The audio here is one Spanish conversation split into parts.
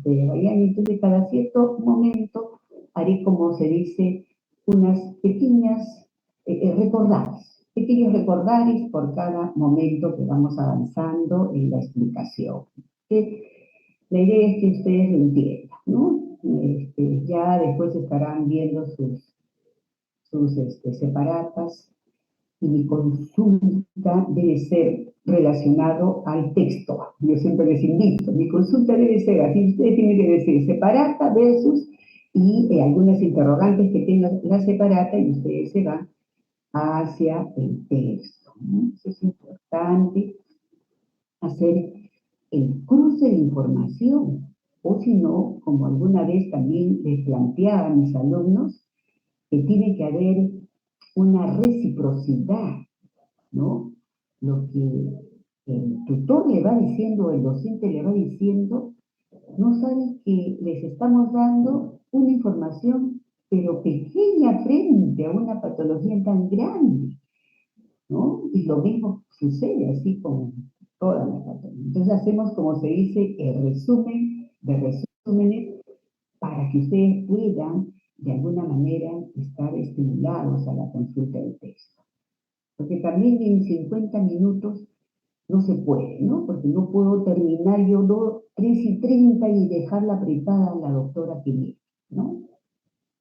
ustedes vayan. Entonces, cada cierto momento haré, como se dice, unas pequeñas pequeños recordares por cada momento que vamos avanzando en la explicación. Que la idea es que ustedes lo entiendan, ¿no? Ya después estarán viendo sus separatas, y mi consulta debe ser relacionado al texto. Yo siempre les invito, mi consulta debe ser así, ustedes tienen que decir separata versus y algunas interrogantes que tenga la separata y ustedes se van hacia el texto, ¿no? Eso es importante, hacer el cruce de información, o si no, como alguna vez también les planteaba a mis alumnos, que tiene que haber una reciprocidad, ¿no? Lo que el tutor le va diciendo, el docente le va diciendo, no saben que les estamos dando una información, pero pequeña frente a una patología tan grande, ¿no? Y lo mismo sucede así con todas las patologías. Entonces hacemos, como se dice, el resumen de resúmenes para que ustedes puedan, de alguna manera, estar estimulados a la consulta del texto. Porque también en 50 minutos no se puede, ¿no? Porque no puedo terminar yo 3:30 y dejarla apretada a la doctora Pineda, ¿no?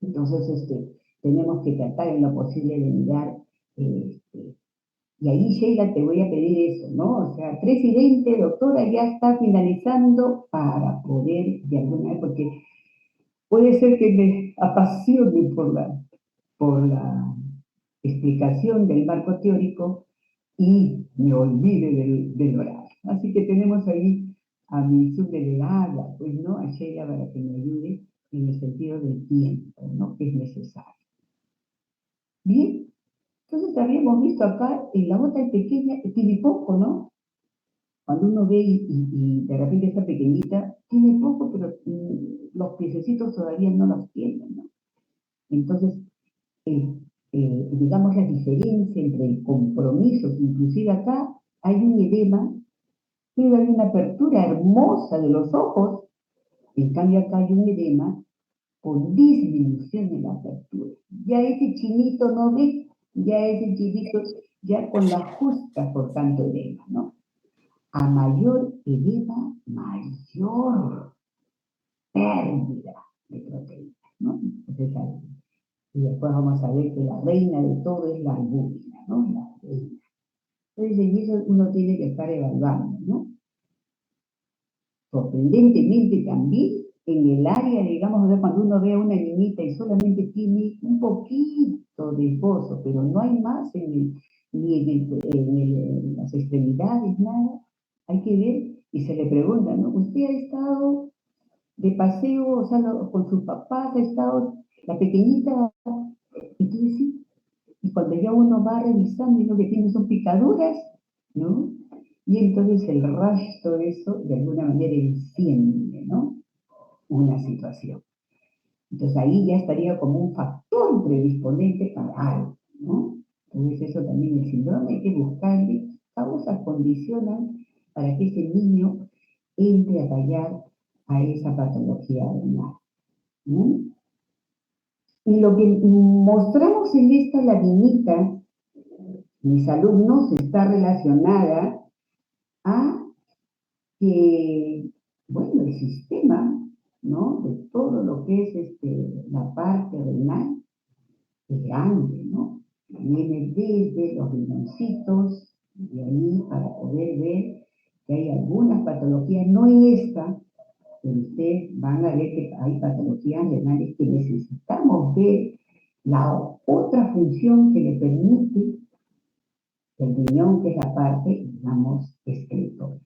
Entonces, tenemos que tratar en lo posible de mirar, y ahí, Sheila, te voy a pedir eso, ¿no? O sea, 3:20, doctora, ya está finalizando para poder, de alguna vez, porque puede ser que me apasione por la explicación del marco teórico y me olvide del oral. Así que tenemos ahí a mi subdelegada, pues, ¿no? A Sheila, para que me ayude en el sentido del tiempo, ¿no? Que es necesario. Bien, entonces habíamos visto acá en la bota pequeña, tiene poco, ¿no? Cuando uno ve y de repente está pequeñita, tiene poco, pero los piececitos todavía no los tienen, ¿no? Entonces, digamos, la diferencia entre el compromiso, que inclusive acá hay un edema, pero hay una apertura hermosa de los ojos, en cambio acá hay un edema con disminución de la apertura. Ya ese chinito no ve, ya ese chinito ya con la justa, por tanto, edema, ¿no? A mayor edema, mayor pérdida de proteínas, ¿no? Entonces, y después vamos a ver que la reina de todo es la albúmina, ¿no? La reina. Entonces, en eso uno tiene que estar evaluando, ¿no? Sorprendentemente también, en el área, digamos, de cuando uno ve a una niñita y solamente tiene un poquito de esbozo, pero no hay más ni en las extremidades, nada, hay que ver y se le pregunta, ¿no? ¿Usted ha estado de paseo, o sea, con sus papás, ha estado la pequeñita? Entonces sí, y cuando ya uno va revisando y lo que tiene son picaduras, ¿no? Y entonces el rastro de eso, de alguna manera, enciende, ¿no? Una situación. Entonces ahí ya estaría como un factor predisponente para algo, ¿no? Entonces eso también, el síndrome, hay que buscarle causas condicionan para que ese niño entre a tallar a esa patología renal, ¿no? Y lo que mostramos en esta laminita, mis alumnos, está relacionada a que, bueno, el sistema, ¿no? De todo lo que es la parte renal es grande, ¿no? Viene desde los riñoncitos, de ahí para poder ver que hay algunas patologías, no esta, pero ustedes van a ver que hay patologías renales que necesitamos ver la otra función que le permite el riñón, que es la parte, digamos, excretora.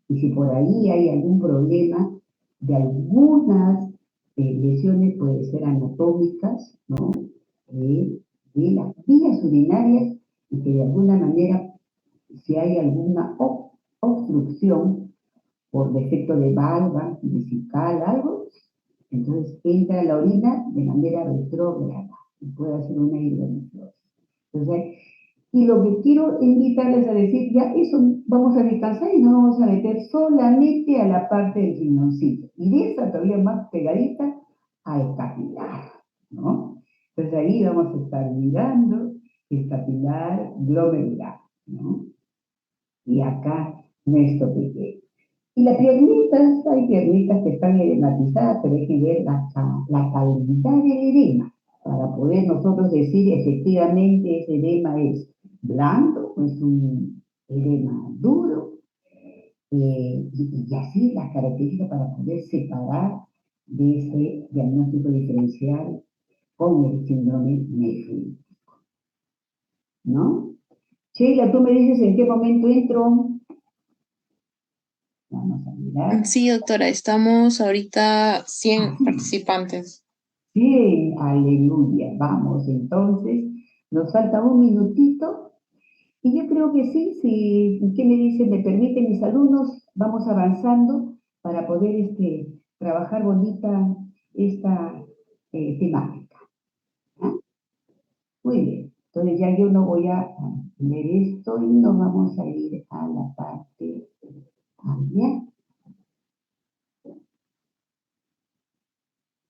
Y si por ahí hay algún problema de algunas lesiones, puede ser anatómicas, ¿no? De las vías urinarias, y que de alguna manera, si hay alguna obstrucción por defecto de valva, vesical, algo, entonces entra la orina de manera retrógrada y puede hacer una hidronephrosis. Entonces, Y lo que quiero invitarles a decir, ya eso vamos a descansar y nos vamos a meter solamente a la parte del riñoncito. Y de esa todavía más pegadita al capilar, ¿no? Entonces ahí vamos a estar mirando el capilar glomerular, ¿no? Y acá nuestro pequeño. Y las piernitas, hay piernitas que están edematizadas, pero hay que ver la calidad del edema para poder nosotros decir efectivamente ese edema es blando o es un edema duro, y así las características para poder separar de ese diagnóstico diferencial con el síndrome nefrítico, ¿no? Sheila, tú me dices en qué momento entro. Vamos a mirar. Sí, doctora, estamos ahorita Ah, 100 sí. participantes. Bien, aleluya. Vamos, entonces, nos falta un minutito y yo creo que sí, si, ¿qué me dicen? Me permiten mis alumnos, vamos avanzando para poder trabajar bonita esta temática. ¿Ah? Muy bien, entonces ya yo no voy a leer esto y nos vamos a ir a la parte también.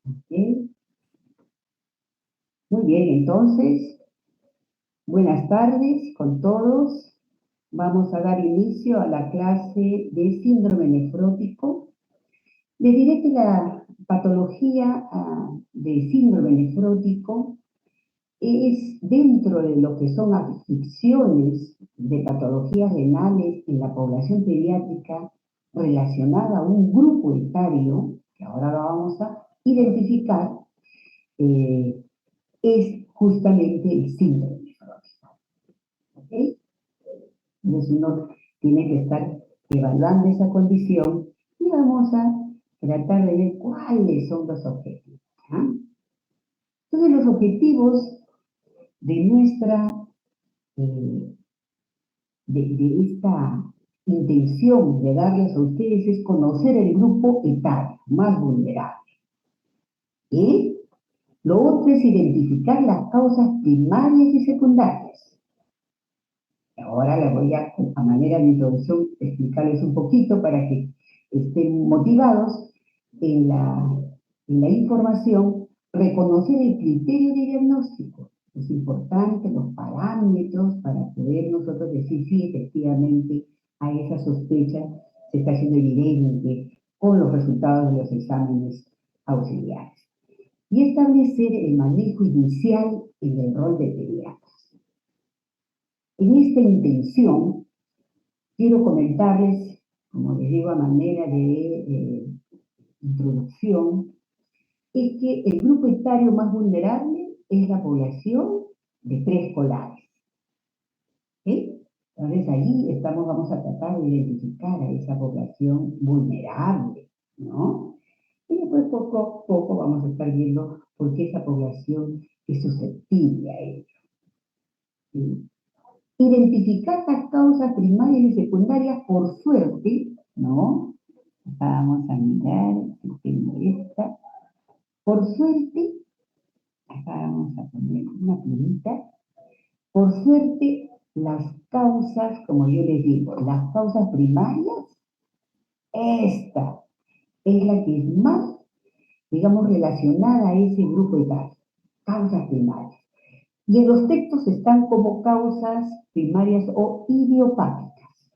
¿Ok? Muy bien, entonces, buenas tardes con todos. Vamos a dar inicio a la clase de síndrome nefrótico. Les diré que la patología de síndrome nefrótico es dentro de lo que son afecciones de patologías renales en la población pediátrica relacionada a un grupo etario, que ahora lo vamos a identificar, eh, es justamente el síndrome nefrótico. ¿Ok? Entonces uno tiene que estar evaluando esa condición y vamos a tratar de ver cuáles son los objetivos. ¿Ah? Entonces los objetivos de nuestra, eh, de esta intención de darles a ustedes es conocer el grupo etario más vulnerable. Y lo otro es identificar las causas primarias y secundarias. Ahora les voy a manera de introducción, explicarles un poquito para que estén motivados en la información, reconocer el criterio de diagnóstico. Es importante los parámetros para poder nosotros decir si efectivamente a esa sospecha se está haciendo evidente con los resultados de los exámenes auxiliares. Y establecer el manejo inicial en el rol de pediatra. En esta intención, quiero comentarles, como les digo a manera de introducción, es que el grupo etario más vulnerable es la población de preescolares. ¿Sí? Entonces allí vamos a tratar de identificar a esa población vulnerable, ¿no? Y después poco a poco vamos a estar viendo por qué esa población es susceptible a ello. ¿Sí? Identificar las causas primarias y secundarias por suerte, ¿no? Vamos a mirar si tengo esta. Por suerte, acá vamos a poner una plumita. Por suerte, las causas, como yo les digo, las causas primarias, esta es la que es más, digamos, relacionada a ese grupo etario. Causas primarias. Y en los textos están como causas primarias o idiopáticas.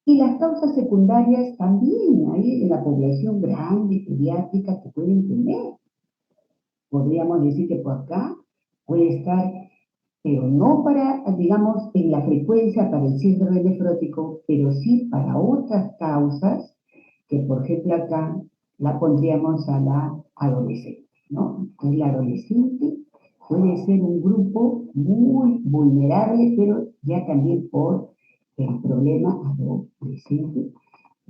Y las causas secundarias también hay en la población grande, pediátrica, que pueden tener. Podríamos decir que por acá puede estar, pero no para, digamos, en la frecuencia para el síndrome nefrótico, pero sí para otras causas, que por ejemplo acá la pondríamos a la adolescente, ¿no? Entonces la adolescente puede ser un grupo muy vulnerable, pero ya también por el problema adolescente.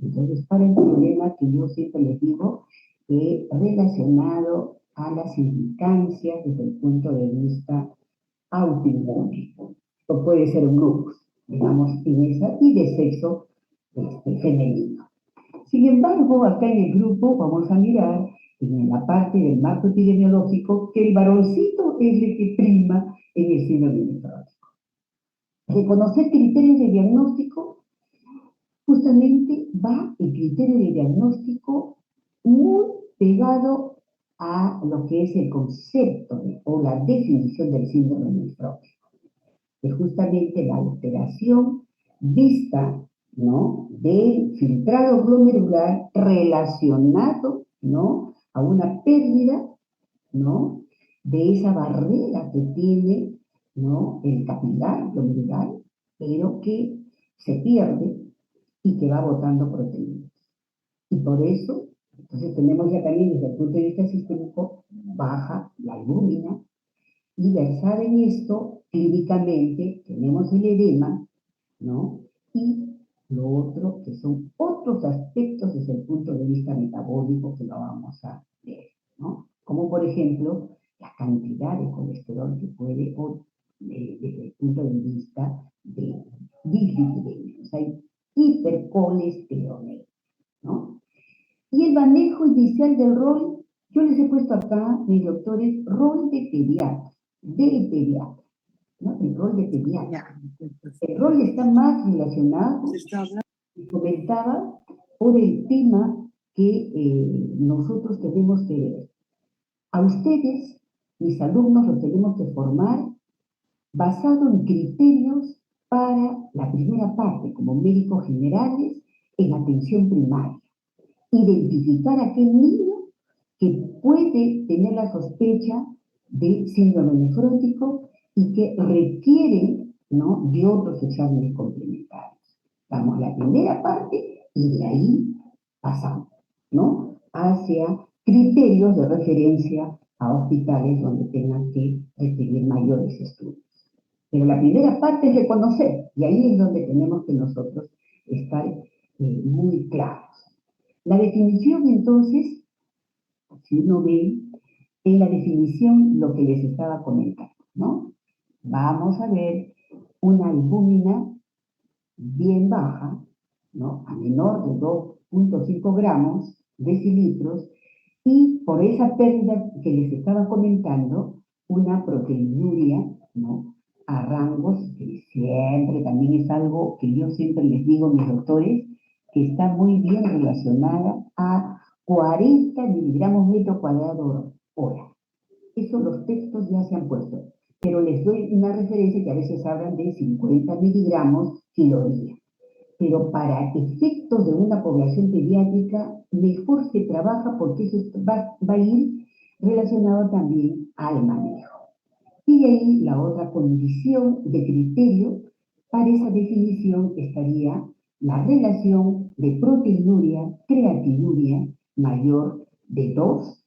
Entonces, para el problema que yo siempre les digo, relacionado a las implicancias desde el punto de vista autoinmune, o puede ser un grupo, digamos, en esa, y de sexo femenino. Sin embargo, acá en el grupo vamos a mirar en la parte del marco epidemiológico que el varoncito es el que prima en el síndrome nefrótico. reconocer criterios de diagnóstico, justamente va el criterio de diagnóstico muy pegado a lo que es el concepto o la definición del síndrome nefrótico, que justamente la alteración vista, ¿no?, del filtrado glomerular relacionado, ¿no?, a una pérdida, ¿no?, de esa barrera que tiene, ¿no?, el capilar glomerular, pero que se pierde y que va botando proteínas. Y por eso, entonces tenemos ya también desde el punto de vista sistémico, baja la albúmina, y versada en esto, clínicamente, tenemos el edema, ¿no? Y lo otro, que son otros aspectos desde el punto de vista metabólico que lo vamos a ver, ¿no? Como por ejemplo, la cantidad de colesterol que puede, o, desde el punto de vista de dislipidemia, o sea, hay hipercolesterolemia, ¿no? Y el manejo inicial del rol, yo les he puesto acá, mis doctores, rol de pediatra, del pediatra, ¿no? El rol de pediatra. El rol está más relacionado, comentaba, por el tema que nosotros tenemos que ver. A ustedes, mis alumnos, los tenemos que formar basado en criterios para la primera parte, como médicos generales, en atención primaria. Identificar a aquel niño que puede tener la sospecha de síndrome nefrótico y que requiere, ¿no?, de otros exámenes complementarios. Vamos a la primera parte y de ahí pasamos, ¿no?, hacia criterios de referencia a hospitales donde tengan que requerir mayores estudios. Pero la primera parte es reconocer, y ahí es donde tenemos que nosotros estar muy claros. La definición, entonces, si uno ve en la definición lo que les estaba comentando, ¿no? Vamos a ver una albúmina bien baja, ¿no?, a menor de 2,5 gramos decilitros, y por esa pérdida que les estaba comentando, una proteinuria, ¿no?, a rangos, que siempre también es algo que yo siempre les digo a mis doctores, que está muy bien relacionada a 40 miligramos metro cuadrado hora. Eso los textos ya se han puesto, pero les doy una referencia que a veces hablan de 50 miligramos kilodía. Pero para efectos de una población pediátrica, mejor se trabaja porque eso va a ir relacionado también al manejo. Y de ahí la otra condición de criterio para esa definición estaría la relación de proteinuria, creatinuria mayor de 2,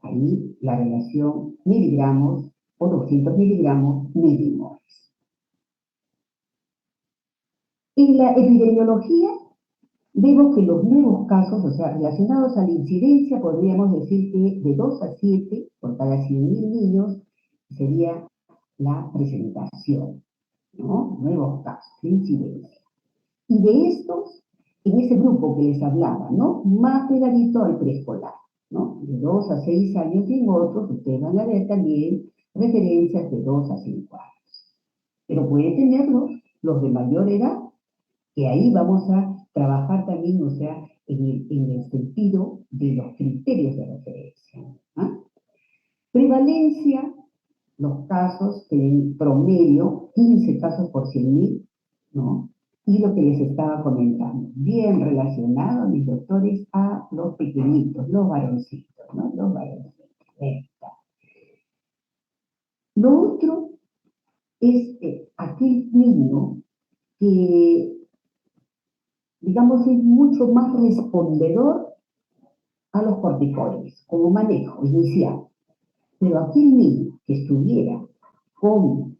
ahí la relación miligramos o 200 miligramos milimoles. En la epidemiología vemos que los nuevos casos, o sea, relacionados a la incidencia, podríamos decir que de 2 a 7 por cada 100.000 niños sería la presentación, ¿no? Nuevos casos de incidencia. Y de estos, en ese grupo que les hablaba, ¿no?, más pegadito al preescolar, ¿no?, de 2 a 6 años, y en otros ustedes van a ver también referencias de 2 a 5 años. Pero puede tenerlos los de mayor edad, que ahí vamos a trabajar también, o sea, en el sentido de los criterios de referencia, ¿no? Prevalencia, los casos en promedio, 15 casos por 100.000, ¿no? Y lo que les estaba comentando, bien relacionado, mis doctores, a los pequeñitos, los varoncitos, ¿no? Los varoncitos. Lo otro es aquel niño que, digamos, es mucho más respondedor a los corticoides, como manejo inicial. Pero aquel niño que estuviera con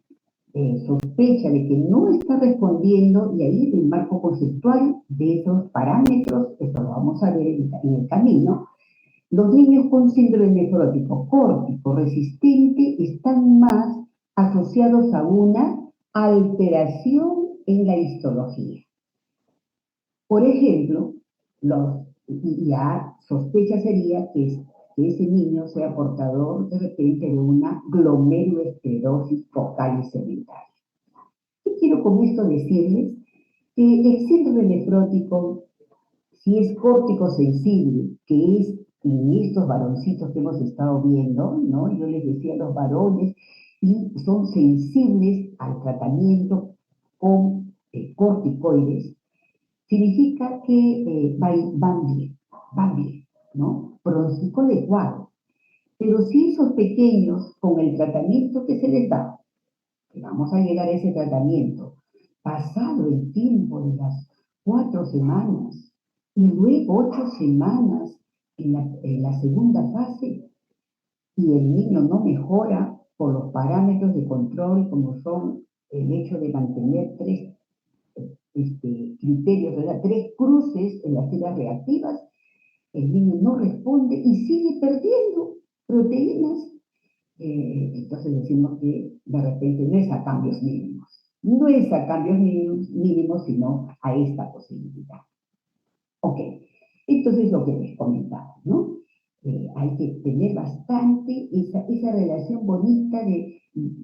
sospecha de que no está respondiendo, y ahí el marco conceptual de esos parámetros, esto lo vamos a ver en el camino, los niños con síndrome nefrótico córtico resistente están más asociados a una alteración en la histología. Por ejemplo, la sospecha sería que ese niño sea portador de repente de una glomeruloesclerosis focal y sedentaria. ¿Qué quiero con esto decirles que el síndrome nefrótico, si es córtico sensible, que es en estos varoncitos que hemos estado viendo, ¿no? Yo les decía los varones, y son sensibles al tratamiento con corticoides, significa que van bien, ¿no? Pronóstico adecuado. Pero si esos pequeños, con el tratamiento que se les da, que vamos a llegar a ese tratamiento, pasado el tiempo de las 4 semanas y luego 8 semanas en la segunda fase, y el niño no mejora por los parámetros de control como son el hecho de mantener tres criterios, ¿verdad? 3 cruces en las filas reactivas, el niño no responde y sigue perdiendo proteínas. Entonces decimos que de repente no es a cambios mínimos, no es a cambios mínimos, sino a esta posibilidad. Ok, entonces lo que les comentaba, ¿no? Hay que tener bastante esa relación bonita de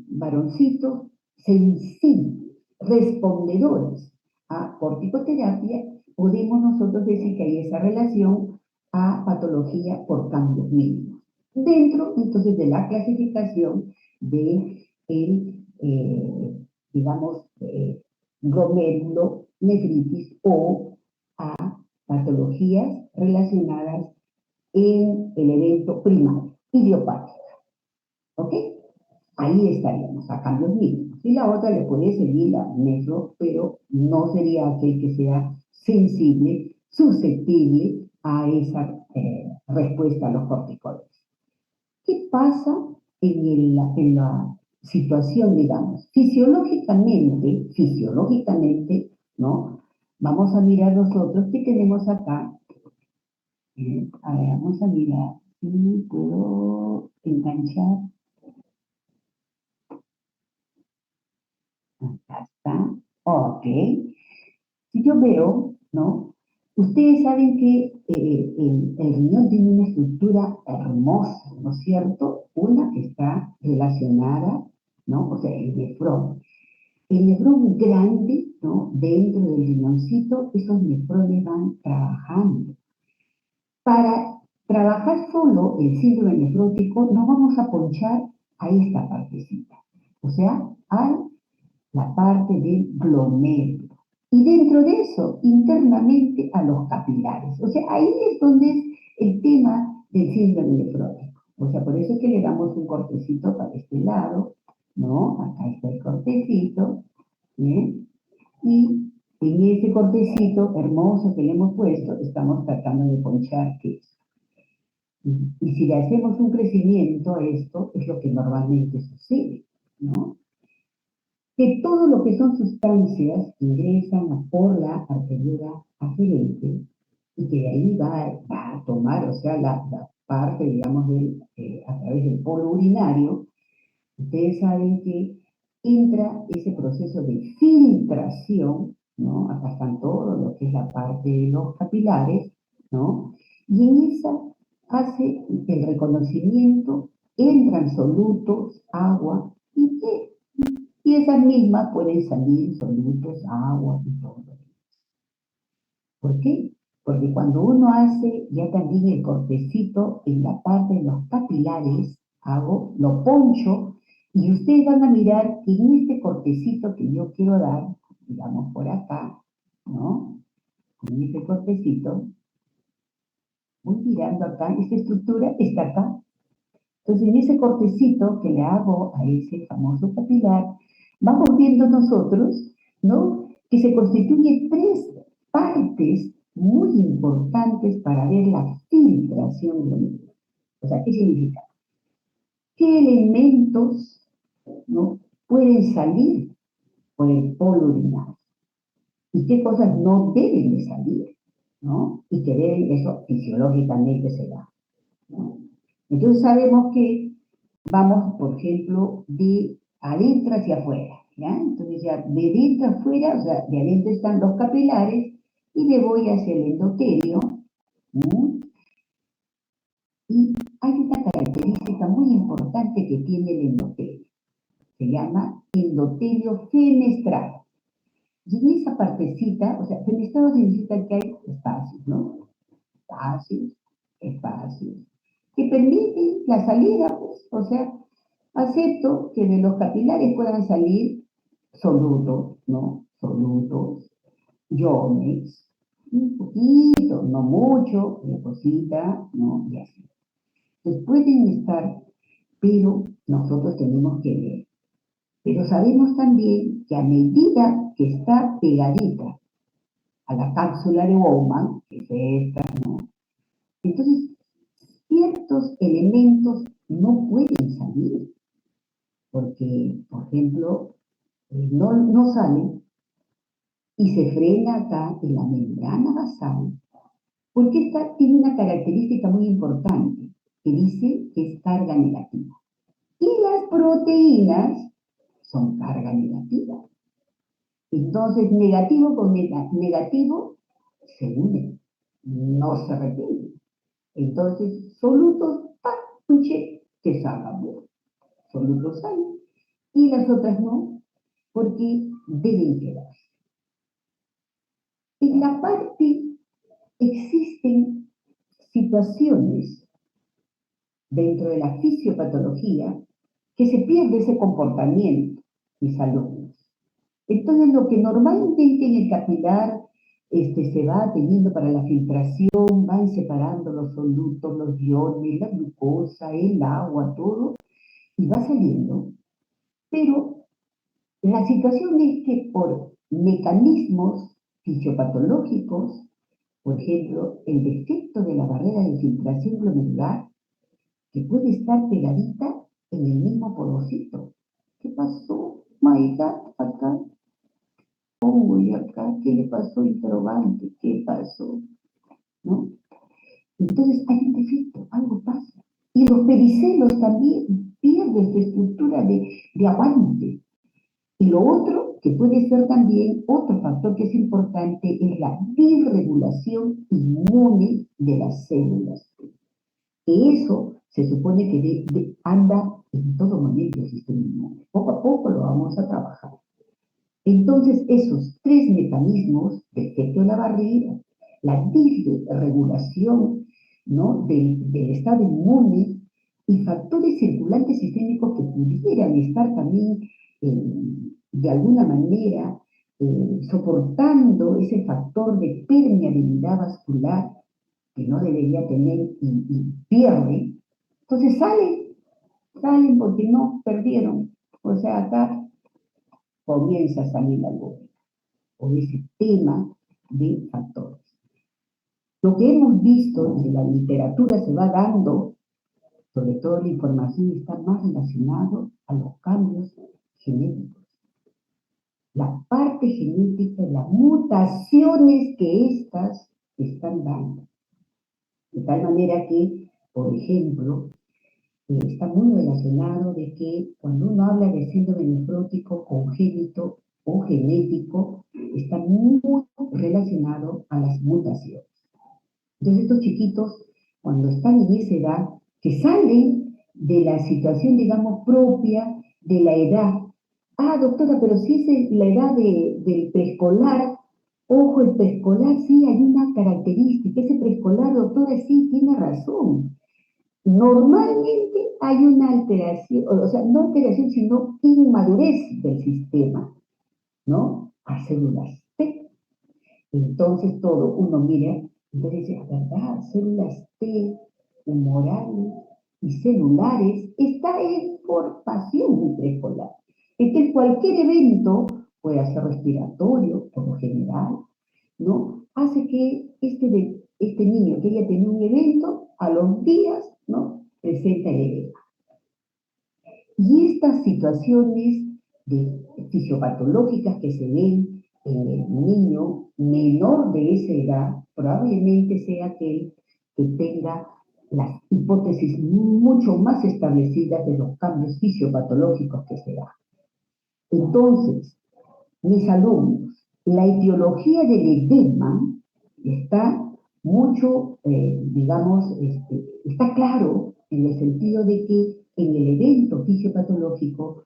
varoncitos sensibles, respondedores a corticoterapia. Podemos nosotros decir que hay esa relación a patología por cambios mínimos. Dentro, entonces, de la clasificación de digamos, glomerulonefritis o a patologías relacionadas en el evento primario, idiopático. ¿Ok? Ahí estaríamos, a cambios mínimos. Y la otra le puede seguir la nefro, pero no sería aquel que sea sensible, susceptible a esa respuesta a los corticoides. ¿Qué pasa en la situación, digamos? Fisiológicamente, ¿no? Vamos a mirar nosotros qué tenemos acá. A ver, vamos a mirar si puedo enganchar. Acá está. Ok. Si yo veo, ¿no? Ustedes saben que el riñón tiene una estructura hermosa, ¿no es cierto? Una que está relacionada, ¿no? O sea, el nefrón. El nefrón grande, ¿no? Dentro del riñoncito, esos nefrones van trabajando. Para trabajar solo el síndrome nefrótico, no vamos a ponchar a esta partecita, o sea, a la parte del glomérulo. Y dentro de eso, internamente a los capilares. O sea, ahí es donde es el tema del síndrome nefrótico. O sea, por eso es que le damos un cortecito para este lado, ¿no? Acá está el cortecito, ¿bien? Y en ese cortecito hermoso que le hemos puesto, estamos tratando de ponchar queso. Y si le hacemos un crecimiento a esto, es lo que normalmente sucede, ¿no? Que todo lo que son sustancias ingresan por la arteriola aferente y que de ahí va a tomar, o sea, la parte, digamos, a través del polo urinario. Ustedes saben que entra ese proceso de filtración, ¿no? Acá están todo lo que es la parte de los capilares, ¿no? Y en esa hace el reconocimiento, entran solutos, agua, y esas mismas pueden salir solutos, agua y todo. ¿Por qué? Porque cuando uno hace ya también el cortecito en la parte de los capilares, lo poncho, y ustedes van a mirar que en este cortecito que yo quiero dar, digamos por acá, ¿no? En este cortecito, voy mirando acá, esta estructura está acá. Entonces, en ese cortecito que le hago a ese famoso capilar, vamos viendo nosotros, ¿no? Que se constituye 3 partes muy importantes para ver la filtración glomerular. O sea, ¿qué significa? ¿Qué elementos, ¿no? pueden salir por el polo urinario? ¿Y qué cosas no deben de salir? ¿No? Y que deben, eso fisiológicamente se da, ¿no? Entonces sabemos que vamos, por ejemplo, de adentro hacia afuera, ¿ya? Entonces ya de dentro a afuera, o sea, de adentro están los capilares y me voy hacia el endotelio. ¿Mm? Y hay una característica muy importante que tiene el endotelio. Se llama endotelio fenestral. Y en esa partecita, o sea, el estado significa que hay espacios, ¿no? Espacios, espacios, que permiten la salida, pues, o sea, acepto que de los capilares puedan salir solutos, ¿no? Solutos, iones, un poquito, no mucho, una cosita, ¿no? Y así. Entonces pueden estar, pero nosotros tenemos que ver. Pero sabemos también que a medida que está pegadita a la cápsula de Bowman, que es esta, ¿no? Entonces, ciertos elementos no pueden salir, porque, por ejemplo, no salen y se frena acá en la membrana basal, porque esta tiene una característica muy importante, que dice que es carga negativa. Y las proteínas son carga negativa. Entonces, negativo con negativo se unen, no se repelen. Entonces, solutos, ¡pam! Un check que salgan, ¿no? Solutos salen. Y las otras no, porque deben quedar. En la parte existen situaciones dentro de la fisiopatología que se pierde ese comportamiento, mis alumnos. Entonces, lo que normalmente en el capilar se va teniendo para la filtración, van separando los solutos, los iones, la glucosa, el agua, todo, y va saliendo. Pero la situación es que por mecanismos fisiopatológicos, por ejemplo, el defecto de la barrera de filtración glomerular, que puede estar pegadita en el mismo porocito. ¿Qué pasó? My God, acá. Y acá, ¿qué le pasó? Interrogante, ¿qué pasó? ¿No? Entonces hay un defecto, algo pasa. Y los pericelos también pierden su estructura de aguante. Y lo otro, que puede ser también otro factor que es importante, es la disregulación inmune de las células. Que eso se supone que anda en todo momento el sistema inmune. Poco a poco lo vamos a trabajar. Entonces, esos tres mecanismos, defecto de la barrera, la disregulación, ¿no? del estado inmune y factores circulantes sistémicos que pudieran estar también de alguna manera soportando ese factor de permeabilidad vascular que no debería tener y pierde, entonces salen porque no perdieron. O sea, acá comienza a salir algo, o ese tema de factores. Lo que hemos visto y la literatura se va dando, sobre todo la información está más relacionado a los cambios genéticos. La parte genética y las mutaciones que éstas están dando. De tal manera que, por ejemplo, está muy relacionado de que cuando uno habla de síndrome nefrótico congénito o genético, está muy relacionado a las mutaciones. Entonces estos chiquitos, cuando están en esa edad, que salen de la situación, digamos, propia de la edad. Ah, doctora, pero si es la edad del preescolar, ojo, el preescolar sí hay una característica, ese preescolar, doctora, sí tiene razón. Normalmente hay una alteración, o sea, no alteración, sino inmadurez del sistema, ¿no? A células T. Entonces todo, uno mira, entonces dice, ¿verdad? Células T, humorales y celulares, está en formación preescolar. Entonces cualquier evento, puede ser respiratorio, por lo general, ¿no? Hace que este niño que haya tenido un evento, a los días, ¿no? Presenta el edema. Y estas situaciones fisiopatológicas que se ven en el niño menor de esa edad, probablemente sea aquel que tenga las hipótesis mucho más establecidas de los cambios fisiopatológicos que se dan. Entonces, mis alumnos, la etiología del edema está mucho, digamos, está claro en el sentido de que en el evento fisiopatológico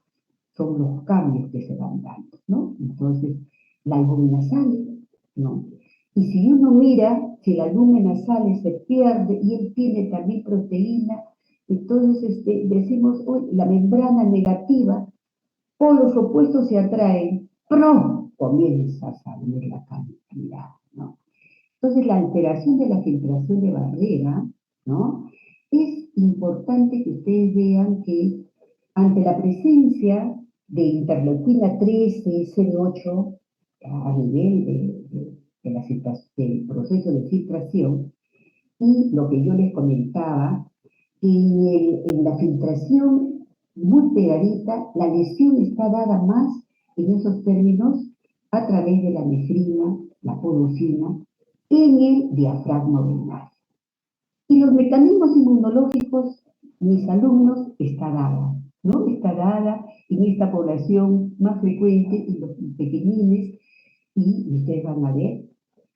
son los cambios que se van dando, ¿no? Entonces, la albúmina sale, ¿no? Y si uno mira, si la albúmina sale, se pierde, y él tiene también proteína, entonces decimos, uy, la membrana negativa, polos opuestos se atraen, ¡prum! Comienza a salir la cantidad, ¿no? Entonces, la alteración de la filtración de barrera, ¿no? Es importante que ustedes vean que ante la presencia de interleuquina 13, CD8, a nivel del proceso de filtración, y lo que yo les comentaba, en la filtración muy pegadita, la lesión está dada más en esos términos a través de la nefrina, la podocina, en el diafragma urinario. Y los mecanismos inmunológicos, mis alumnos, está dada, ¿no? Está dada en esta población más frecuente, en los pequeñines, y ustedes van a ver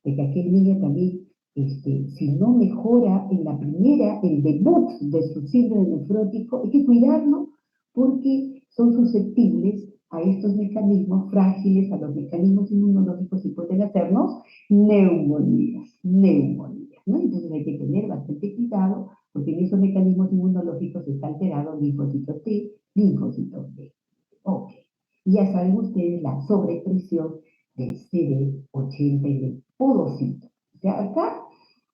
que aquel niño también, si no mejora en la primera, el debut de su síndrome nefrótico, hay que cuidarlo porque son susceptibles a estos mecanismos frágiles, a los mecanismos inmunológicos y pueden hacernos neumonías, ¿no? Entonces hay que tener bastante cuidado porque en esos mecanismos inmunológicos está alterado linfocitos T, linfocitos B. Ok. Y ya saben ustedes la sobrepresión del CD80 y del podocito. O sea, acá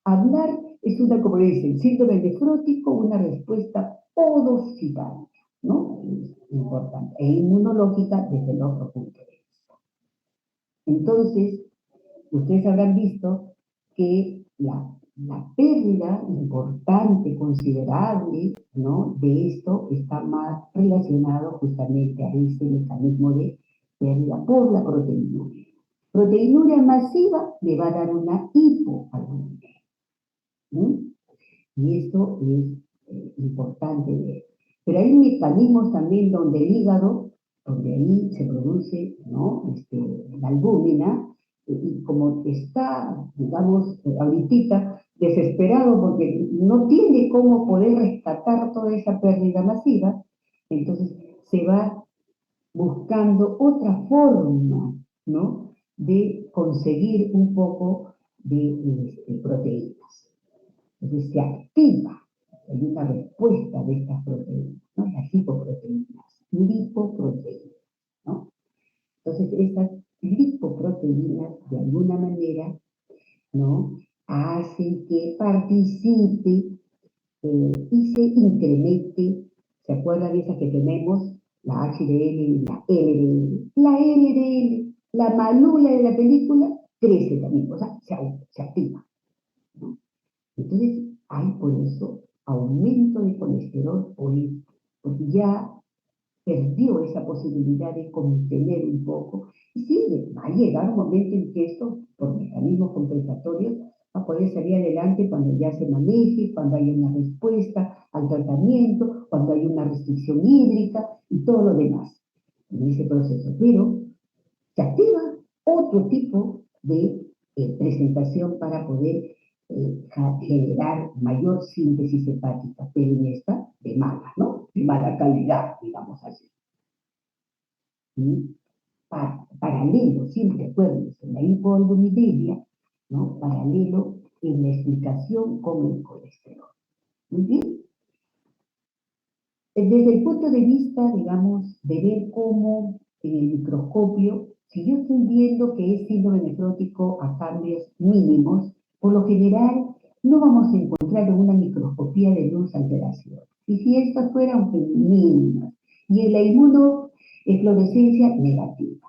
hablar es una, como dicen, síndrome nefrótico, una respuesta podocitaria, ¿no? Es importante. E inmunológica desde el otro punto de vista. Entonces, ustedes habrán visto que la pérdida importante, considerable, ¿no? De esto está más relacionado justamente a ese mecanismo de pérdida por la proteinuria. Proteinuria masiva le va a dar una hipoalbuminemia. Y esto es importante ver. Pero hay mecanismos también donde el hígado, donde ahí se produce, ¿no? La albúmina, y como está, digamos, ahorita desesperado porque no tiene cómo poder rescatar toda esa pérdida masiva, entonces se va buscando otra forma, ¿no? De conseguir un poco de proteínas. Entonces se activa, hay una respuesta de estas proteínas, ¿no? Las lipoproteínas, ¿no? Entonces esas lipoproteínas, de alguna manera, ¿no? Hacen que participe y se incremente. ¿Se acuerdan de esas que tenemos? La HDL y la LDL. La LDL, la malula de la película, crece también, o sea, se activa, ¿no? Entonces, hay por eso aumento de colesterol porque ya perdió esa posibilidad de contener un poco. Y sí, va a llegar un momento en que esto, por mecanismos compensatorios, va a poder salir adelante cuando ya se maneje, cuando hay una respuesta al tratamiento, cuando hay una restricción hídrica y todo lo demás en ese proceso. Pero se activa otro tipo de presentación para poder generar mayor síntesis hepática, pero en esta de mala, ¿no? De mala calidad, digamos así. ¿Sí? Paralelo, siempre acuérdense, la hipoalbuminemia, ¿no? Paralelo en la explicación con el colesterol. Muy bien. Desde el punto de vista, digamos, de ver cómo en el microscopio, si yo estoy viendo que es síndrome nefrótico a cambios mínimos, por lo general no vamos a encontrar en una microscopía de luz alteración. Y si estas fueran mínimas, y en la inmunofluorescencia negativa,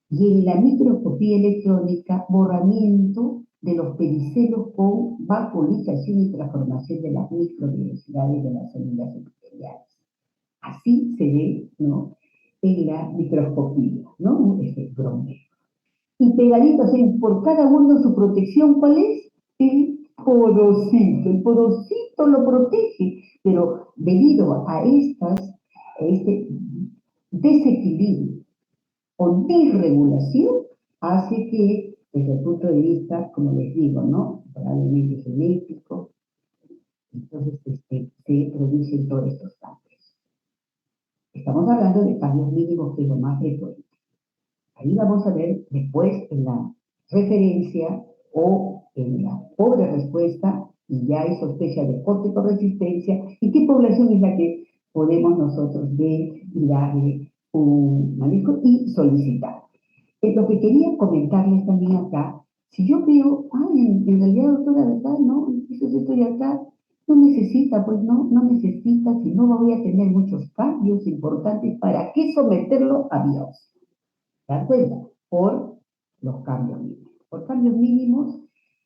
y en la microscopía electrónica, borramiento de los pericelos con vaporización y transformación de las microvelocidades de las células epiteliales. Así se ve, ¿no? En la microscopía, ¿no? Ese bromeo. Y pegaditos por cada uno su protección, ¿cuál es? El porocito. El porocito lo protege, pero debido a este desequilibrio o desregulación, hace que, desde el punto de vista, como les digo, ¿no? Probablemente genético, entonces se producen todos estos cambios. Estamos hablando de cambios mínimos, que es lo más frecuente. Ahí vamos a ver después en la referencia o en la pobre respuesta, y ya hay sospecha de corticoresistencia, ¿y qué población es la que podemos nosotros ver y darle un manejo y solicitar? Lo que quería comentarles también acá, si yo veo, en realidad, doctora, ¿verdad? No, eso yo estoy acá, no necesita, pues no necesita, si no voy a tener muchos cambios importantes, ¿para qué someterlo a biopsia? ¿Te das cuenta? Por los cambios mínimos. Por cambios mínimos,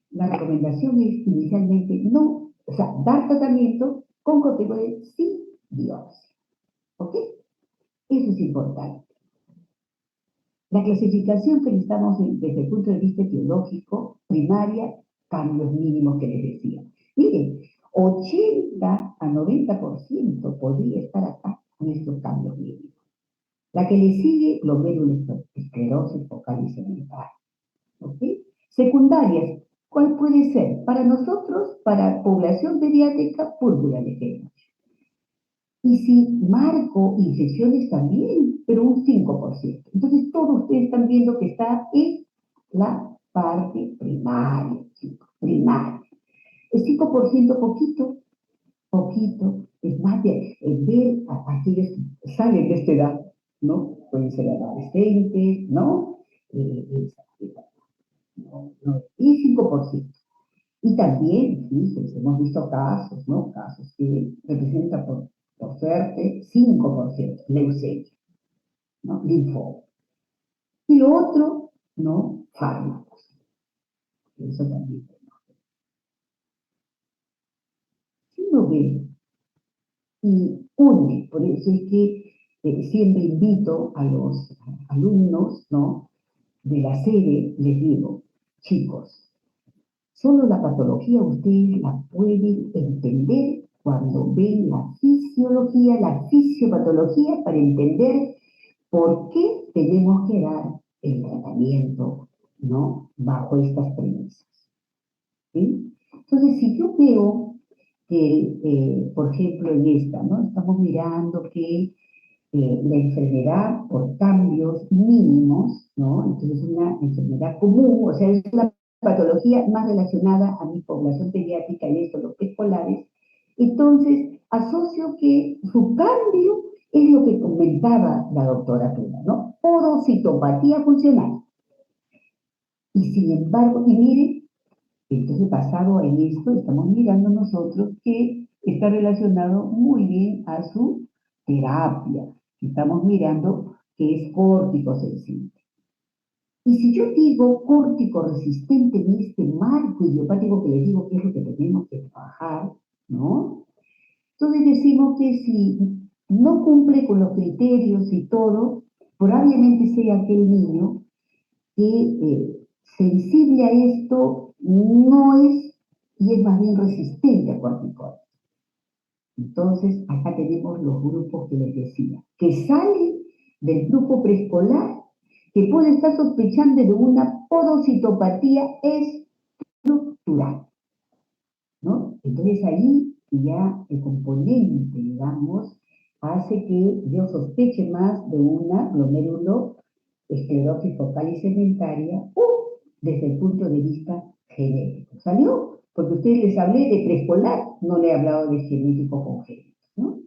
la recomendación es inicialmente no, o sea, dar tratamiento con corticoides sin biopsia. ¿Ok? Eso es importante. La clasificación que necesitamos desde el punto de vista etiológico, primaria, cambios mínimos que les decía. Miren, 80 a 90% podría estar acá con estos cambios mínimos. La que le sigue, glomerulosclerosis focal y segmentaria. ¿Ok? Secundarias, ¿cuál puede ser? Para nosotros, para población pediátrica, púrpura de Henoch. Y si marco infecciones también, pero un 5%. Entonces, todos ustedes están viendo que está en la parte primaria, chicos, primaria. El 5% poquito, poquito, es más de ver a aquellos que salen de esta edad, ¿no? Pueden ser adolescentes, ¿no? Y 5%. Y también, fíjense, hemos visto casos, ¿no? Casos que representan por suerte 5%, leucemia, ¿no? Linfoma. Y lo otro, ¿no? Fármacos. Eso también. Si uno ve y une, por eso es que siempre invito a los alumnos, ¿no? De la sede, les digo, chicos, solo la patología ustedes la pueden entender cuando ven la fisiología, la fisiopatología, para entender por qué tenemos que dar el tratamiento, ¿no? Bajo estas premisas. ¿Sí? Entonces, si yo veo que, por ejemplo, en esta, ¿no? Estamos mirando que la enfermedad por cambios mínimos, ¿no? Entonces, es una enfermedad común, o sea, es una patología más relacionada a mi población pediátrica y esto, los preescolares. Entonces, asocio que su cambio es lo que comentaba la doctora Tuna, ¿no? Podocitopatía funcional. Y sin embargo, y miren, entonces basado en esto, estamos mirando nosotros que está relacionado muy bien a su terapia. Estamos mirando que es córtico-sensible. Y si yo digo córtico-resistente en este marco idiopático que les digo que es lo que tenemos que trabajar, ¿no? Entonces decimos que si no cumple con los criterios y todo, probablemente sea aquel niño que sensible a esto no es, y es más bien resistente a corticoides. Entonces, acá tenemos los grupos que les decía, que salen del grupo preescolar, que puede estar sospechando de una podocitopatía estructural, ¿no? Entonces ahí ya el componente, digamos, hace que yo sospeche más de una glomerulosclerosis focal y segmentaria desde el punto de vista genético. ¿Salió? Porque ustedes les hablé de preescolar, no le he hablado de genético congénito, ¿no?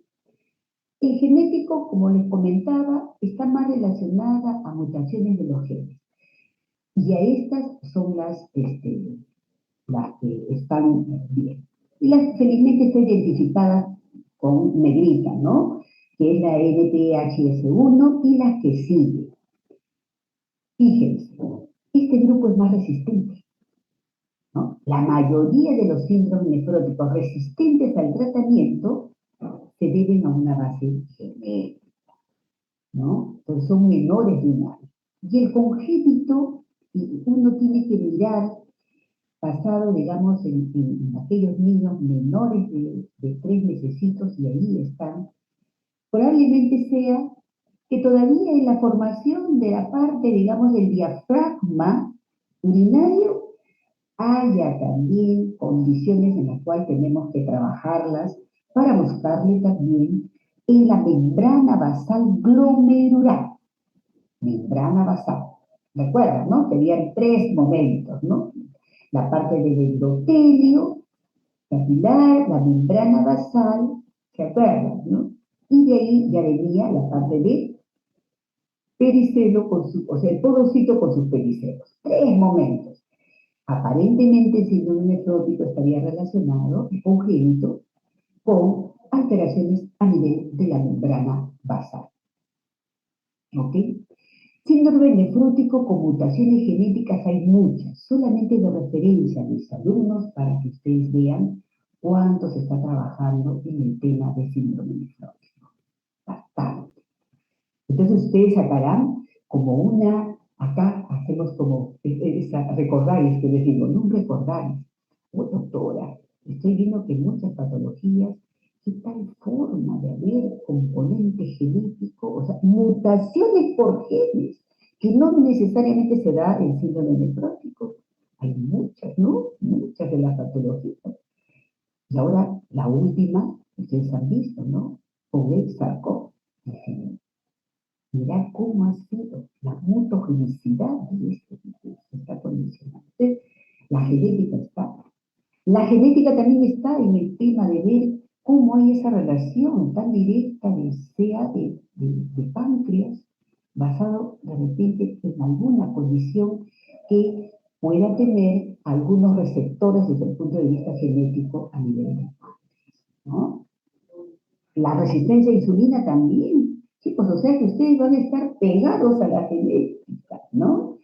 El genético, como les comentaba, está más relacionada a mutaciones de los genes. Y a estas son las que están bien. Y las felizmente está identificada con negrita, ¿no? Que es la NPHS1 y las que siguen. Fíjense, este grupo es más resistente, ¿no? La mayoría de los síndromes nefróticos resistentes al tratamiento se deben a una base genética, ¿no? Entonces son menores de un año. Y el congénito, uno tiene que mirar, basado, digamos, en aquellos niños menores de 3 mesecitos, y ahí están, probablemente sea que todavía en la formación de la parte, digamos, del diafragma urinario, haya también condiciones en las cuales tenemos que trabajarlas para buscarle también en la membrana basal glomerular. Membrana basal. Recuerdan, ¿no? Que habían tres momentos, ¿no? La parte del endotelio capilar, la membrana basal, ¿se acuerdan, no? Y de ahí ya venía la parte de pericelo, o sea, el porocito con sus pericelos. Tres momentos. Aparentemente el síndrome nefrótico estaría relacionado, congénito, con alteraciones a nivel de la membrana basal. ¿Ok? Síndrome nefrótico con mutaciones genéticas hay muchas, solamente de referencia a mis alumnos para que ustedes vean cuánto se está trabajando en el tema de síndrome nefrótico. Bastante. Entonces ustedes sacarán como una, acá hacemos como, recordaris, que les digo, no un recordaris. Oh, doctora, estoy viendo que muchas patologías, ¿qué tal forma de haber componente genético, o sea, mutaciones por genes, que no necesariamente se da en síndrome nefrótico? Hay muchas, ¿no? Muchas de las patologías. Y ahora, la última, ustedes han visto, ¿no? Con el sarcoma. Mirá cómo ha sido la mutagenicidad de este virus, está condicionado. Entonces, la genética está. La genética también está en el tema de ver cómo hay esa relación tan directa de sea de páncreas, basado de repente en alguna condición que pueda tener algunos receptores desde el punto de vista genético a nivel de páncreas, ¿no? La resistencia a insulina también. Chicos, o sea que ustedes van a estar pegados a la genética, ¿no?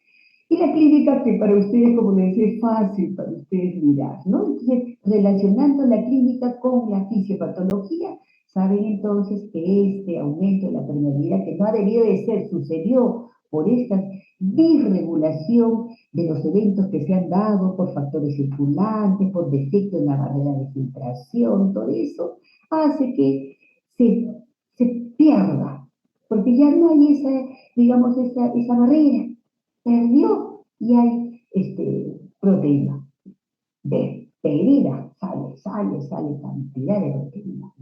Y la clínica que para ustedes, como les decía, es fácil para ustedes mirar, ¿no? Entonces, relacionando la clínica con la fisiopatología, saben entonces que este aumento de la permeabilidad, que no ha debido de ser, sucedió por esta disregulación de los eventos que se han dado por factores circulantes, por defecto en la barrera de filtración, todo eso hace que se, se pierda, porque ya no hay esa, digamos, esa barrera, perdió y hay proteína. Despedida, sale cantidad de proteína,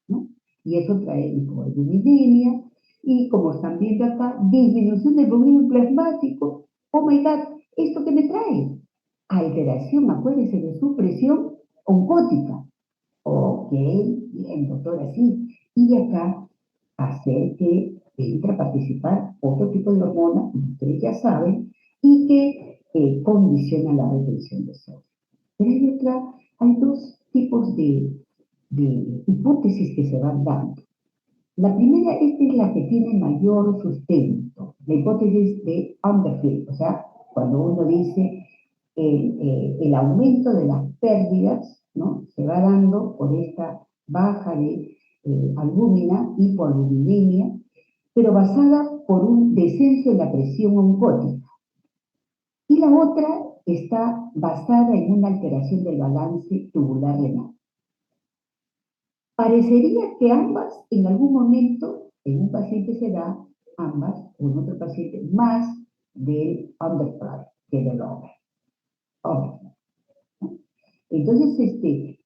¿no? Y eso trae hipoalbuminemia, y como están viendo acá, disminución del volumen plasmático. Oh my God, ¿esto qué me trae? Alteración, acuérdense, de su presión oncótica. Ok, bien, doctora, sí. Y de acá hacer que entra a participar otro tipo de hormona, como ustedes ya saben, y que condiciona la retención de sodio. Pero hay dos tipos de hipótesis que se van dando. La primera, esta es la que tiene mayor sustento, la hipótesis de Underfield, o sea, cuando uno dice el aumento de las pérdidas, ¿no? Se va dando por esta baja de albúmina, hipoalbuminemia, pero basada por un descenso en la presión oncótica. Y la otra está basada en una alteración del balance tubular renal. Parecería que ambas en algún momento en un paciente se da, ambas, o en otro paciente, más del underfly que del over. Entonces, que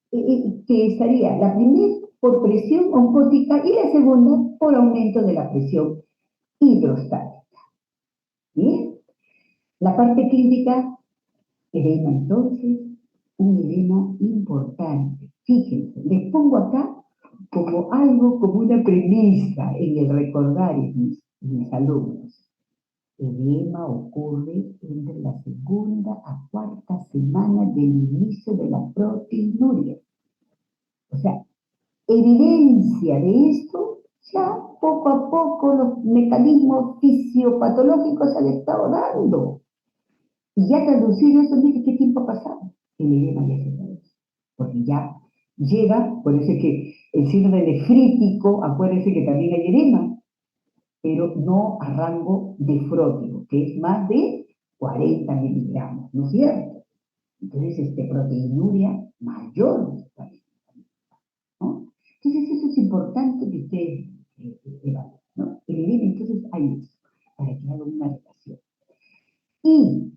estaría la primera por presión oncótica y la segunda por aumento de la presión hidrostática. Bien, la parte clínica, edema entonces, un edema importante. Fíjense, les pongo acá como algo, como una premisa en el recordar en mis alumnos. Edema ocurre entre la segunda a cuarta semana del inicio de la proteinuria. O sea, evidencia de esto, ya poco a poco los mecanismos fisiopatológicos se han estado dando. Y ya traducido eso, mire qué tiempo ha pasado. El edema ya se traduce. Porque ya llega, por eso es que el síndrome nefrítico, acuérdense que también hay edema, pero no a rango nefrótico, que es más de 40 miligramos, ¿no es cierto? Entonces, proteinuria mayor de 40, ¿no? Entonces, eso es importante que ustedes evalúen, ¿no? El edema, entonces, hay eso, para que haga una relación. Y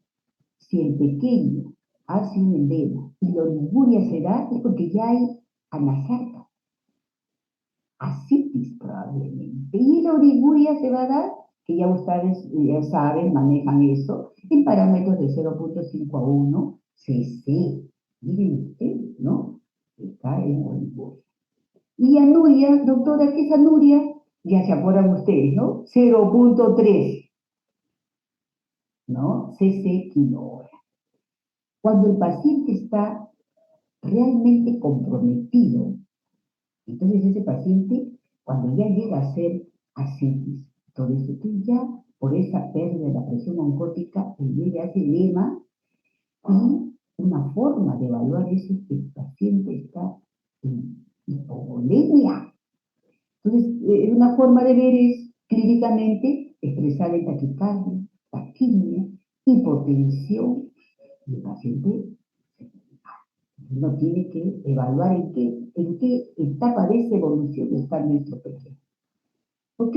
si el pequeño hace un edema y la oliguria se da, es porque ya hay anasarca, ascitis probablemente. Y la oliguria se va a dar que ya ustedes ya saben, manejan eso, en parámetros de 0,5 a 1 cc. Miren ustedes, ¿no? Está en Bolivia. Y anuria, doctora, ¿qué es anuria? Ya se acuerdan ustedes, ¿no? 0,3, ¿no? cc kilo. Cuando el paciente está realmente comprometido, entonces ese paciente, cuando ya llega a ser ascitis, todo eso, entonces ya por esa pérdida de la presión oncótica, el ya hace edema y una forma de evaluar eso es que el paciente está en hipovolemia. Entonces, una forma de ver es clínicamente expresar el taquicardia, taquimia, hipotensión, y el paciente uno tiene que evaluar en qué etapa de esa evolución está nuestro pequeño. ¿Ok?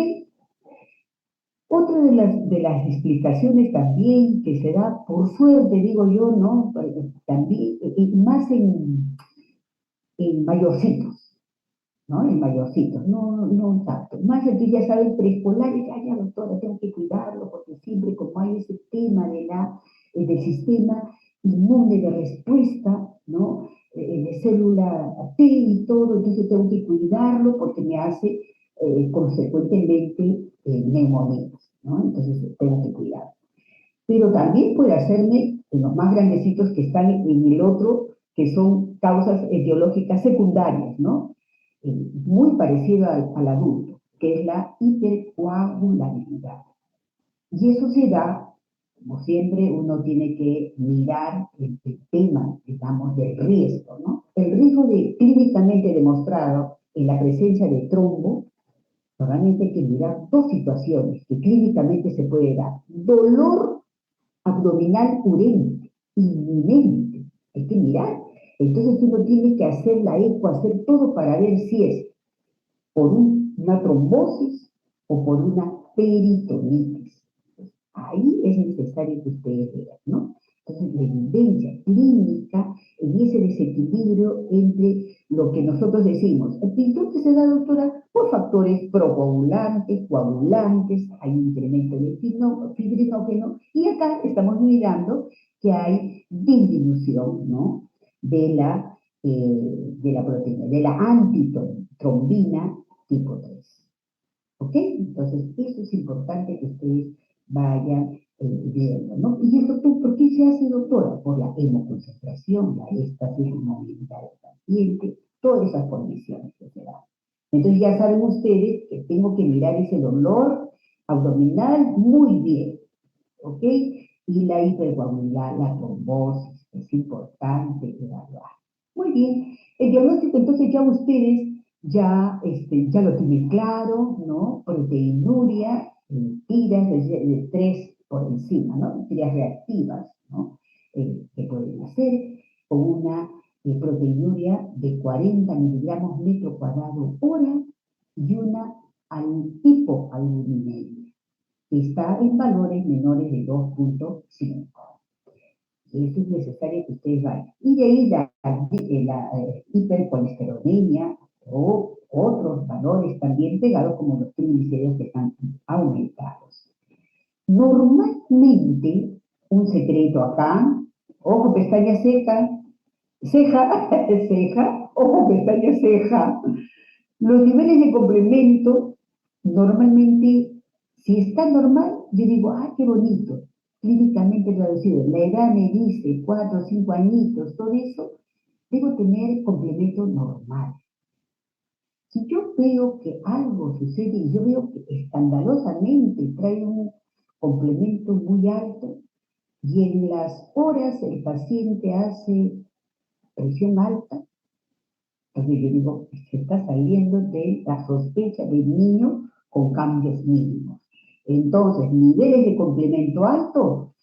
Otra de las explicaciones también que se da, por suerte, digo yo, ¿no? También, más en mayorcitos, ¿no? En mayorcitos, no, no tanto. Más aquí ya saben, preescolares, ay, ya doctora, tengo que cuidarlo, porque siempre como hay ese tema del sistema inmune de respuesta, ¿no? De célula T y todo, entonces tengo que cuidarlo porque me hace consecuentemente neumonías, ¿no? Entonces tengo que cuidarlo. Pero también puede hacerme en los más grandecitos que están en el otro, que son causas etiológicas secundarias, ¿no? Muy parecido al adulto, que es la hipercoagulabilidad. Y eso se da, como siempre, uno tiene que mirar el tema, digamos, del riesgo, ¿no? El riesgo clínicamente demostrado en la presencia de trombo, normalmente hay que mirar dos situaciones que clínicamente se puede dar. Dolor abdominal urente, inminente. Hay que mirar. Entonces uno tiene que hacer la eco, hacer todo para ver si es por una trombosis o por una peritonitis. Ahí es necesario que ustedes vean, ¿no? Entonces, la evidencia clínica en ese desequilibrio entre lo que nosotros decimos. El pintor que se da, doctora, por factores procoagulantes, coagulantes, hay un incremento de fibrinógeno, y acá estamos mirando que hay disminución, ¿no? De la proteína, de la antitrombina tipo 3. ¿Ok? Entonces, eso es importante que ustedes vayan viendo, ¿no? Y esto, ¿por qué se hace, doctora? Por la hemoconcentración, la éstasis movilidad del paciente, todas esas condiciones que se dan. Entonces, ya saben ustedes que tengo que mirar ese dolor abdominal muy bien, ¿ok? Y la hipercoagulabilidad, la trombosis, es importante evaluar. Muy bien. El diagnóstico, entonces, ya ustedes ya lo tienen claro, ¿no? Proteinuria, tiras de 3 por encima, ¿no? Tiras reactivas, ¿no? Que pueden hacer con una proteinuria de 40 miligramos metro cuadrado hora y una hipoalbuminemia, que está en valores menores de 2,5. Eso es necesario que ustedes vayan. Y de ahí la hipercolesterolemia o otros valores también pegados como los triglicéridos que están aumentados. Normalmente, un secreto acá, ojo, pestaña seca, ceja, ceja, ojo, pestaña, ceja. Los niveles de complemento, normalmente, si está normal, yo digo, ah, qué bonito, clínicamente traducido. La edad me dice 4 o 5 añitos, todo eso, debo tener complemento normal. Si yo veo que algo sucede y yo veo que escandalosamente trae un complemento muy alto y en las horas el paciente hace presión alta, entonces yo digo, se está saliendo de la sospecha del niño con cambios mínimos. Entonces, niveles de complemento alto,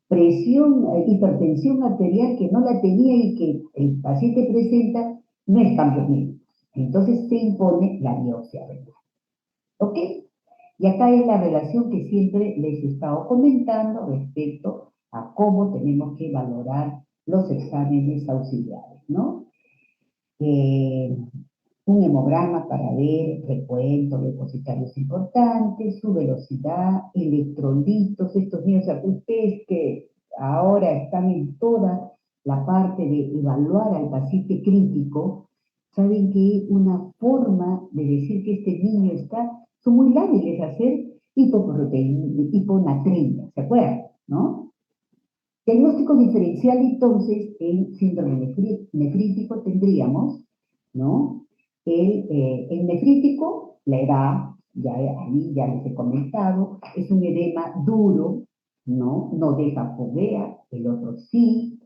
presión, hipertensión arterial que no la tenía y que el paciente presenta, no es cambios mínimos. Entonces se impone la biopsia renal. ¿Ok? Y acá es la relación que siempre les he estado comentando respecto a cómo tenemos que valorar los exámenes auxiliares, ¿no? un hemograma para ver recuento, depositarios importantes, su velocidad, electrolitos, estos niños, o sea, ustedes que ahora están en toda la parte de evaluar al paciente crítico, saben que una forma de decir que este niño está, son muy lábiles a hacer hipoproteína, hiponatremia, ¿se acuerdan? ¿No? Diagnóstico diferencial, entonces, en síndrome nefrítico tendríamos, ¿no? El nefrítico, la edad, ya ahí ya les he comentado, es un edema duro, ¿no? No deja fovea, el otro sí.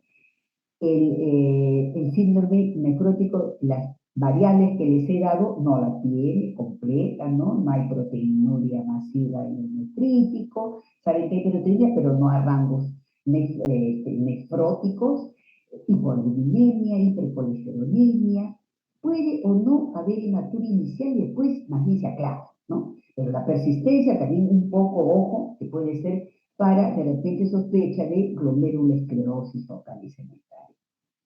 El síndrome nefrótico, las variables que les he dado no la tiene completa, ¿no? No hay proteinuria masiva en el nefrítico, saben que hay proteinuria, pero no a rangos nefróticos, hipolinemia, hipercolesterolemia, puede o no haber hematuria inicial y después más bien se aclara, ¿no? Pero la persistencia también un poco, ojo, que puede ser para de repente sospecha de glomerulosclerosis o calicemia.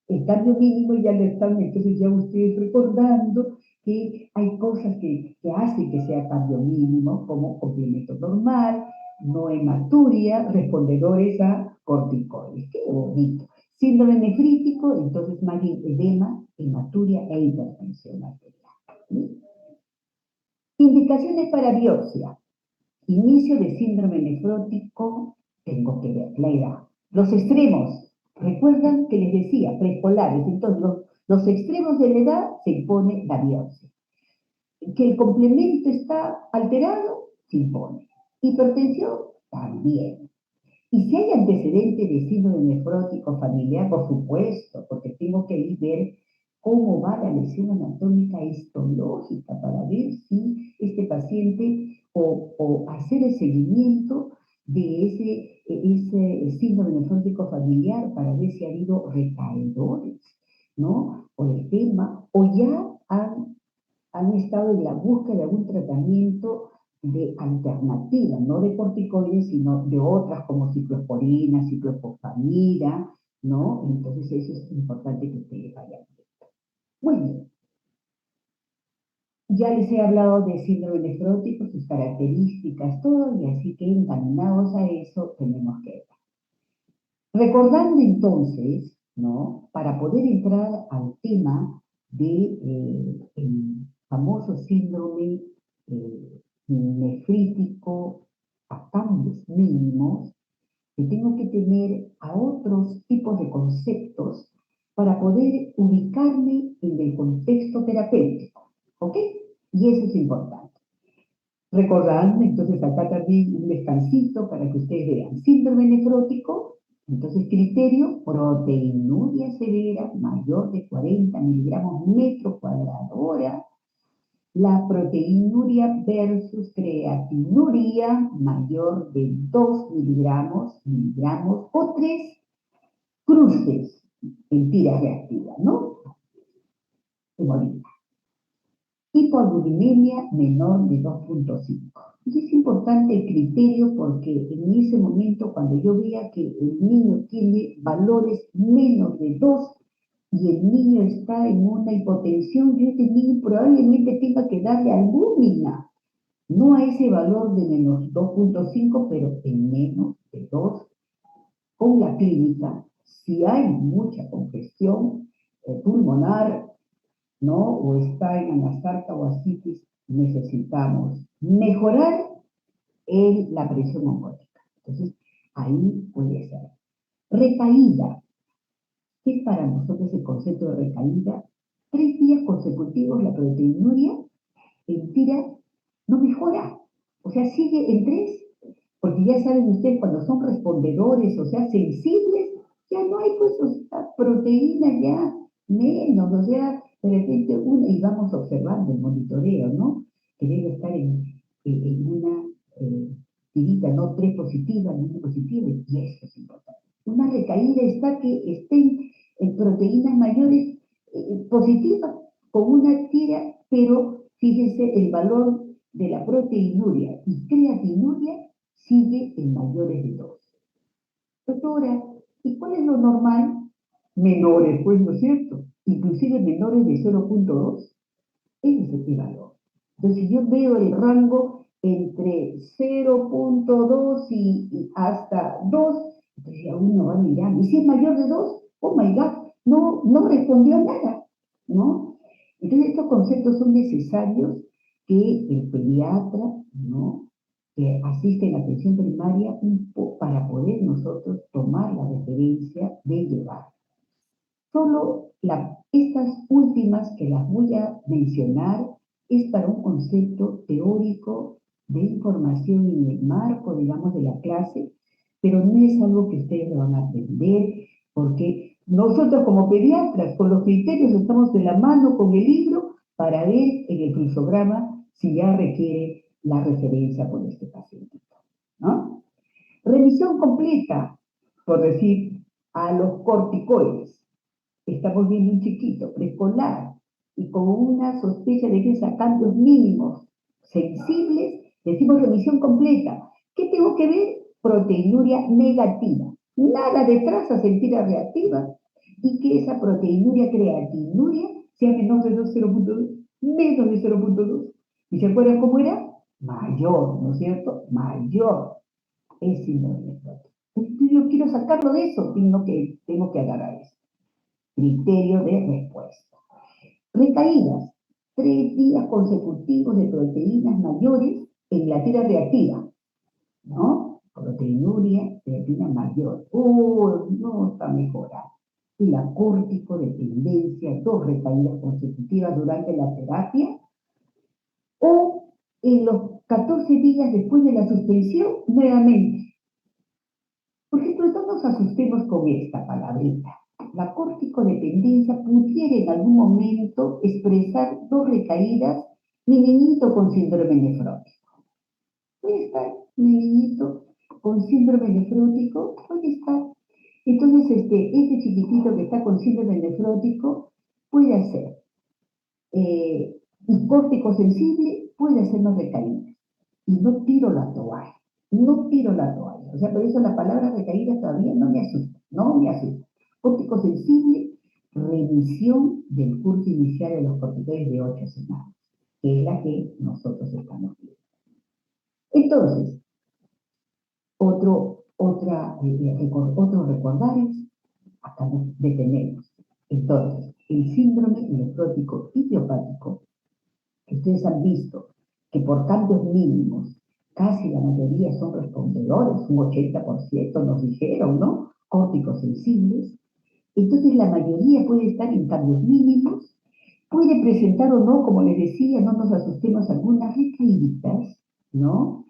El cambio mínimo ya lo están, entonces ya ustedes recordando que hay cosas que hacen que sea cambio mínimo, como complemento normal, no hematuria, respondedores a corticoides. Qué bonito. Síndrome nefrítico, entonces más bien edema, hematuria e hipertensión arterial. ¿Sí? Indicaciones para biopsia. Inicio de síndrome nefrótico, tengo que ver la edad. Los extremos, recuerdan que les decía, preescolares, entonces los extremos de la edad se impone la biopsia. Que el complemento está alterado, se impone. Hipertensión, también. Y si hay antecedentes de síndrome nefrótico familiar, por supuesto, porque tengo que ir ver cómo va la lesión anatómica histológica para ver si este paciente o hacer el seguimiento de ese síndrome nefrótico familiar para ver si ha habido recaedores, ¿no? Por el tema, o ya han estado en la búsqueda de algún tratamiento de alternativa, no de corticoides, sino de otras como ciclosporina, ciclofosfamida, ¿no? Entonces eso es importante que ustedes vayan viendo. Muy bien. Ya les he hablado de síndrome nefrótico, sus características, todo, y así que encaminados a eso tenemos que ver. Recordando entonces, ¿no? Para poder entrar al tema de el famoso síndrome nefrítico a cambios mínimos, que tengo que tener a otros tipos de conceptos para poder ubicarme en el contexto terapéutico, ¿ok? Y eso es importante. Recordando, entonces acá también un descansito para que ustedes vean. Síndrome nefrótico, entonces criterio, proteinuria severa mayor de 40 miligramos metro cuadrado hora, la proteinuria versus creatinuria mayor de 2 miligramos o 3 cruces en tira reactiva, ¿no? Hemorragia. Hipoalbuminemia menor de 2,5. Y es importante el criterio porque en ese momento, cuando yo vea que el niño tiene valores menos de 2 y el niño está en una hipotensión, yo a este niño probablemente tenga que darle albúmina, no a ese valor de menos 2,5, pero en menos de 2, con la clínica, si hay mucha congestión pulmonar, ¿no? O está en anasarca o ascitis, necesitamos mejorar la presión osmótica. Entonces, ahí puede ser. Recaída. ¿Qué es para nosotros el concepto de recaída? 3 días consecutivos la proteinuria en tira no mejora. O sea, sigue en 3, porque ya saben ustedes, cuando son respondedores, o sea, sensibles, ya no hay pues, o sea, proteína ya menos, o sea, de repente una, y vamos observando el monitoreo, ¿no? Que debe estar en una tirita, no 3 positiva, ni 1 positiva, y eso es importante. Una recaída está que estén en proteínas mayores positivas con una tira, pero fíjense el valor de la proteinuria y creatinuria sigue en mayores de 2. Doctora, ¿y cuál es lo normal? Menores, pues, ¿no es cierto? Inclusive menores de 0,2. Ese es el valor. Entonces, si yo veo el rango entre 0,2 y hasta 2, entonces ya uno va mirando. Y si es mayor de 2, oh my God, no respondió a nada, ¿no? Entonces, estos conceptos son necesarios que el pediatra, ¿no?, que asiste en la atención primaria para poder nosotros tomar la referencia de llevar. Solo estas últimas que las voy a mencionar es para un concepto teórico de información en el marco, digamos, de la clase, pero no es algo que ustedes lo van a aprender, porque nosotros como pediatras, con los criterios, estamos de la mano con el libro para ver en el crucigrama si ya requiere la referencia con este paciente, ¿no? Revisión completa, por decir, a los corticoides. Estamos viendo un chiquito preescolar y con una sospecha de que es a cambios mínimos sensibles, decimos remisión completa. ¿Qué tengo que ver? Proteinuria negativa. Nada de trazas en tira reactiva y que esa proteinuria creatinuria sea menor de 0,2, menos de 0,2. ¿Y se acuerdan cómo era? Mayor, ¿no es cierto? Mayor. Es síndrome nefrótico. Entonces yo quiero sacarlo de eso, tengo que agarrar eso. Criterio de respuesta. Recaídas. 3 días consecutivos de proteínas mayores en la tira reactiva, ¿no? Proteinuria, creatina mayor. No está mejorando. Y la corticodependencia, 2 recaídas consecutivas durante la terapia, o en los 14 días después de la suspensión, nuevamente. Por ejemplo, no nos asustemos con esta palabrita. La corticodependencia pudiera en algún momento expresar 2 recaídas, mi niñito con síndrome nefrótico. Puede estar mi niñito con síndrome nefrótico, puede estar. Entonces, ese chiquitito que está con síndrome nefrótico puede hacer, y córtico sensible puede hacernos recaídas. Y no tiro la toalla, no tiro la toalla. O sea, por eso la palabra recaída todavía no me asusta, no me asusta. Córtico sensible, revisión del curso inicial de los corticoides de 8 semanas, que es la que nosotros estamos viendo. Entonces, otro recordar es, acá nos detenemos. Entonces, el síndrome nefrótico idiopático, que ustedes han visto que por cambios mínimos, casi la mayoría son respondedores, un 80% nos dijeron, ¿no? Córticos sensibles. Entonces la mayoría puede estar en cambios mínimos, puede presentar o no, como les decía, no nos asustemos, algunas recaídas, ¿no?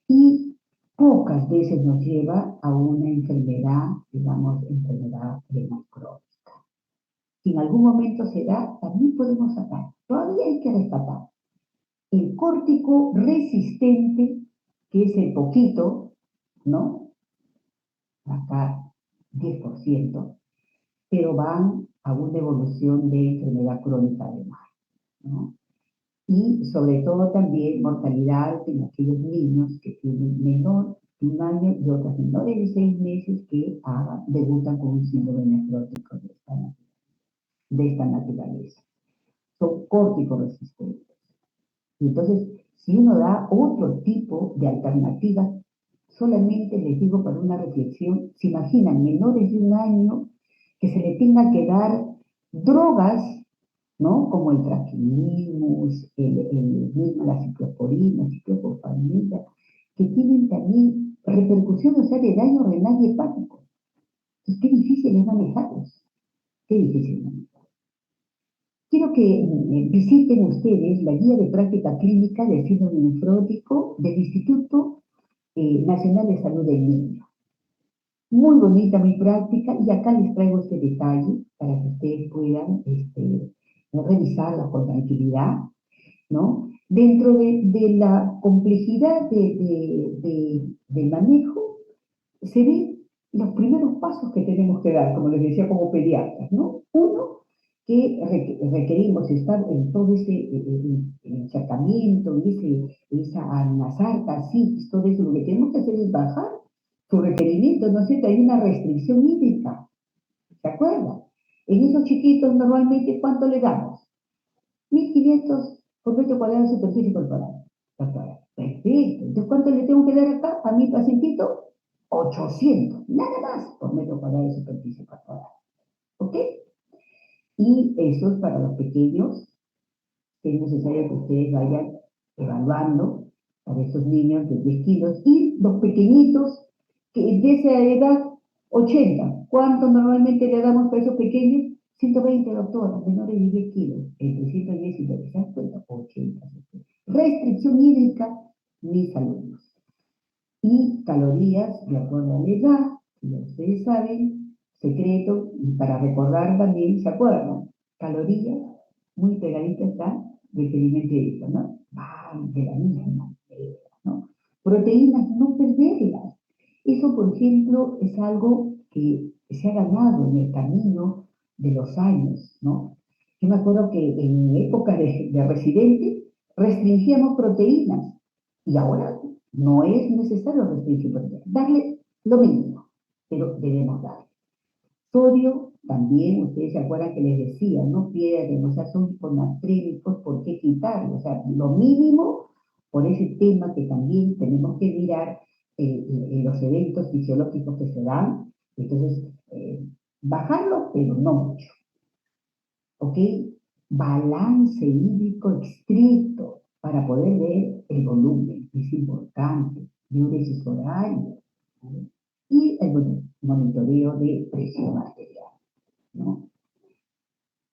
Y pocas veces nos lleva a una enfermedad, digamos, enfermedad renal crónica. Si en algún momento se da, también podemos sacar. Todavía hay que rescatar. El córtico resistente, que es el poquito, ¿no? Acá 10%, pero van a una evolución de enfermedad crónica además, ¿no? Y sobre todo también mortalidad en aquellos niños que tienen menor de 1 año y otras menores de 6 meses que debutan con un síndrome nefrótico de esta naturaleza. Son córticos resistentes. Y entonces, si uno da otro tipo de alternativas, solamente les digo para una reflexión, se imaginan menores de 1 año que se le tenga que dar drogas, ¿no? Como el traquinimus, la ciclosporina, ciclofosfamida, que tienen también repercusiones, o sea, de daño renal y hepático. Entonces, qué difícil es manejarlos. Qué difícil manejarlos. Quiero que visiten ustedes la guía de práctica clínica del síndrome nefrótico del Instituto Nacional de Salud del Niño. Muy bonita, muy práctica, y acá les traigo este detalle para que ustedes puedan revisarla con tranquilidad, ¿no? Dentro de la complejidad del manejo, se ven los primeros pasos que tenemos que dar, como les decía, como pediatras, ¿no? Uno, que requerimos estar en todo ese encharcamiento, esa anasarta, sí, todo eso. Lo que tenemos que hacer es bajar su requerimiento, no sé, que hay una restricción hídrica, ¿se acuerdan? En esos chiquitos normalmente, ¿cuánto le damos? 1500 por metro cuadrado de superficie corporal. Doctora, perfecto. Entonces, ¿cuánto le tengo que dar acá a mi pacientito? 800, nada más por metro cuadrado de superficie corporal. ¿Ok? Y eso es para los pequeños, que es necesario que ustedes vayan evaluando para esos niños de 10 kilos. Y los pequeñitos, que de esa edad, 80. ¿Cuánto normalmente le damos para esos pequeños? 120, doctora, menores de 10 kilos. Entre 110 y 20, ¿se dan cuenta? 80. Restricción hídrica, mis alumnos. Y calorías, de acuerdo a la edad, que ya ustedes saben, secreto, y para recordar también, ¿se acuerdan? Calorías, muy pegaditas está requerimiento hídrico, ¿no? Van de la misma manera, ¿no? Proteínas, no perderlas. Eso, por ejemplo, es algo que se ha ganado en el camino de los años, ¿no? Yo me acuerdo que en mi época de residente restringíamos proteínas y ahora no es necesario restringir proteínas. Darle lo mínimo, pero debemos darle. Sodio, también, ustedes se acuerdan que les decía, no pierden, o sea, son hiponatrémicos, ¿por qué quitarlo? O sea, lo mínimo, por ese tema que también tenemos que mirar los eventos fisiológicos que se dan, entonces, bajarlo, pero no mucho, ¿ok? Balance hídrico estricto para poder ver el volumen, es importante, diuresis horaria, ¿no? Y el monitoreo de presión arterial, ¿no?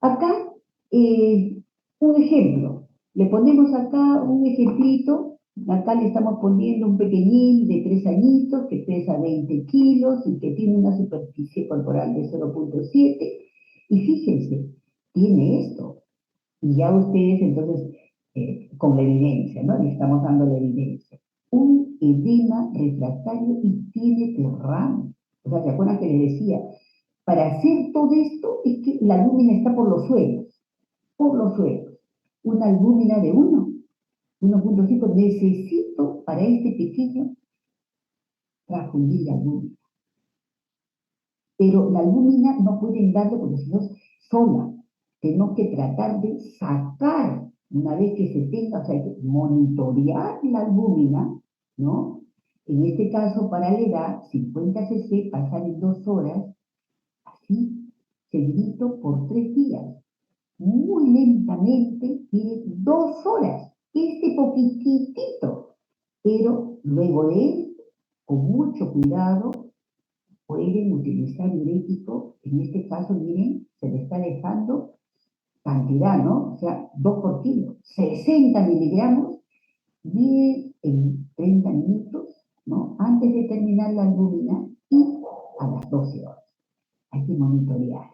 Acá, un ejemplo, le ponemos acá un ejemplito, acá le estamos poniendo un pequeñín de 3 añitos que pesa 20 kilos y que tiene una superficie corporal de 0,7, y fíjense, tiene esto, y ya ustedes entonces, con la evidencia, ¿no? Le estamos dando la evidencia. Un edema refractario y tiene derrame. O sea, ¿se acuerdan que les decía? Para hacer todo esto es que la albúmina está por los suelos, por los suelos. Una albúmina de 1,5, necesito para este pequeño transfundir la albúmina. Pero la albúmina no pueden darle porque si no es sola. Tenemos que tratar de sacar, una vez que se tenga, o sea, monitorear la albúmina, ¿no? En este caso, para la edad, 50 cc, pasar en 2 horas, así, seguidito por 3 días. Muy lentamente, miren, 2 horas, este poquitito, pero luego él, con mucho cuidado, pueden utilizar diurético, en este caso, miren, se le está dejando cantidad, ¿no? O sea, 2 por kilo, 60 miligramos, 10 en 30 minutos, ¿no? Antes de terminar la albúmina y a las 12 horas. Hay que monitorear,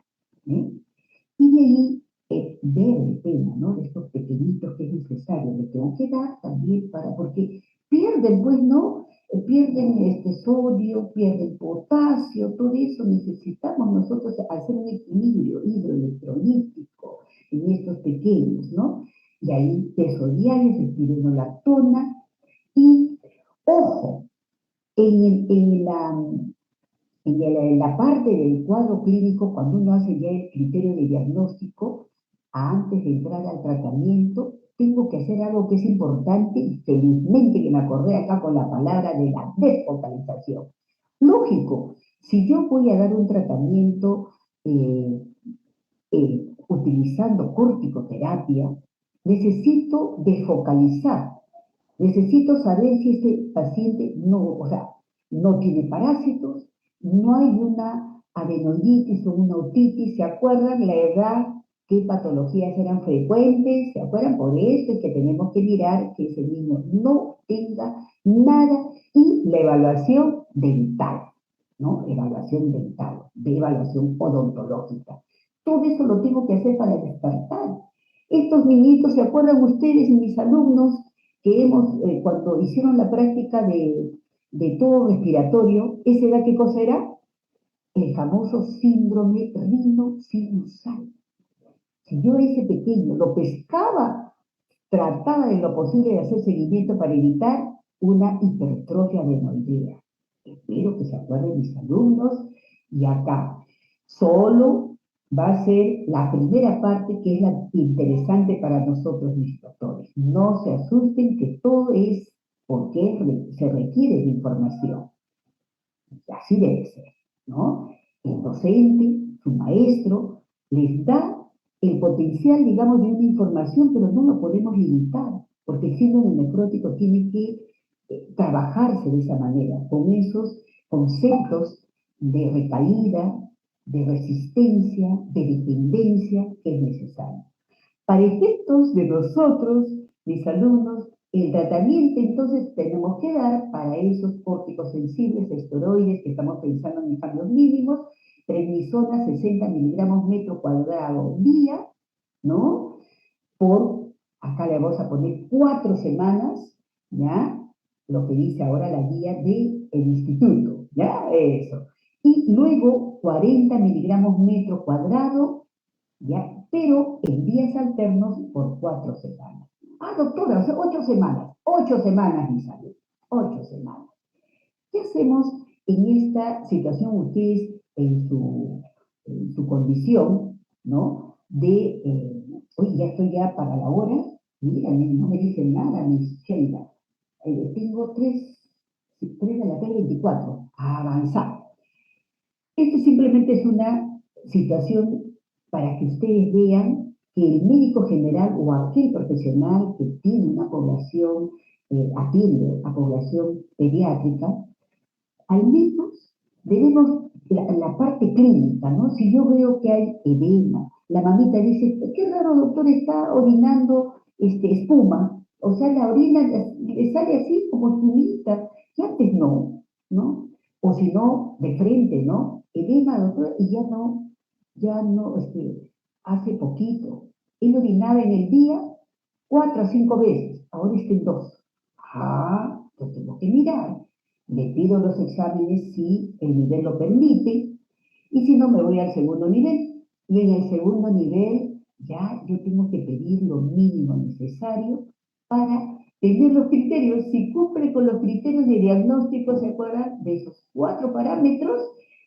¿eh? Y de ahí ver el tema, ¿no? De estos pequeñitos que es necesario, le tengo que dar también para, porque pierden, pues, ¿no? Pierden este sodio, pierden potasio, todo eso necesitamos nosotros hacer un equilibrio hidroelectrolítico en estos pequeños, ¿no? Y ahí tesodiales, espironolactona, y ojo, en la parte del cuadro clínico, cuando uno hace ya el criterio de diagnóstico, antes de entrar al tratamiento, tengo que hacer algo que es importante y felizmente que me acordé acá con la palabra de la desfocalización. Lógico, si yo voy a dar un tratamiento utilizando corticoterapia, necesito desfocalizar, necesito saber si este paciente no, o sea, no tiene parásitos, no hay una adenoiditis o una otitis, ¿se acuerdan la edad? ¿Qué patologías eran frecuentes? ¿Se acuerdan? Por eso es que tenemos que mirar que ese niño no tenga nada y la evaluación dental, ¿no? Evaluación dental, de evaluación odontológica. Todo eso lo tengo que hacer para despertar. Estos niñitos, ¿se acuerdan ustedes, mis alumnos, que hemos, cuando hicieron la práctica de todo respiratorio, ¿esa edad qué cosa era? El famoso síndrome rinosinusal. Si yo ese pequeño lo pescaba, trataba de lo posible de hacer seguimiento para evitar una hipertrofia adenoidea. Espero que se acuerden mis alumnos. Y acá, solo va a ser la primera parte que es la interesante para nosotros mis doctores. No se asusten que todo es porque se requiere de información. Así debe ser, ¿no? El docente, su maestro, les da el potencial, digamos, de una información, pero no lo podemos limitar, porque el síndrome nefrótico tiene que trabajarse de esa manera, con esos conceptos de recaída, de resistencia, de dependencia que es necesario. Para efectos de nosotros, mis alumnos, el tratamiento entonces tenemos que dar para esos córticos sensibles, esteroides, que estamos pensando en cambios mínimos, prednisona 60 miligramos metro cuadrado día, ¿no? Por, acá le vamos a poner 4 semanas, ¿ya? Lo que dice ahora la guía del instituto, ¿ya? Eso. Y luego 40 miligramos metro cuadrado, ¿ya? Pero en días alternos por 4 semanas. Ah, doctora, o sea, 8 semanas, mi salud, 8 semanas. ¿Qué hacemos en esta situación ustedes en su condición, ¿no? Oye, ya estoy ya para la hora, mira, no me dicen nada, mis Sheila. Tengo 3 de la tarde 24, a avanzar. Esto simplemente es una situación para que ustedes vean que el médico general o aquel profesional que tiene una población, atiende a población pediátrica, al menos debemos la parte clínica, ¿no? Si yo veo que hay edema, la mamita dice, qué raro doctor, está orinando espuma, o sea, la orina le sale así como espumita, que antes no, ¿no? O si no, de frente, ¿no? Edema, doctor, y ya no, hace poquito. Él orinaba en el día 4 o 5 veces, ahora está en 2. Ah, pues tengo que mirar. Le pido los exámenes si el nivel lo permite, y si no, me voy al segundo nivel. Y en el segundo nivel ya yo tengo que pedir lo mínimo necesario para tener los criterios. Si cumple con los criterios de diagnóstico, ¿se acuerdan? De esos 4 parámetros,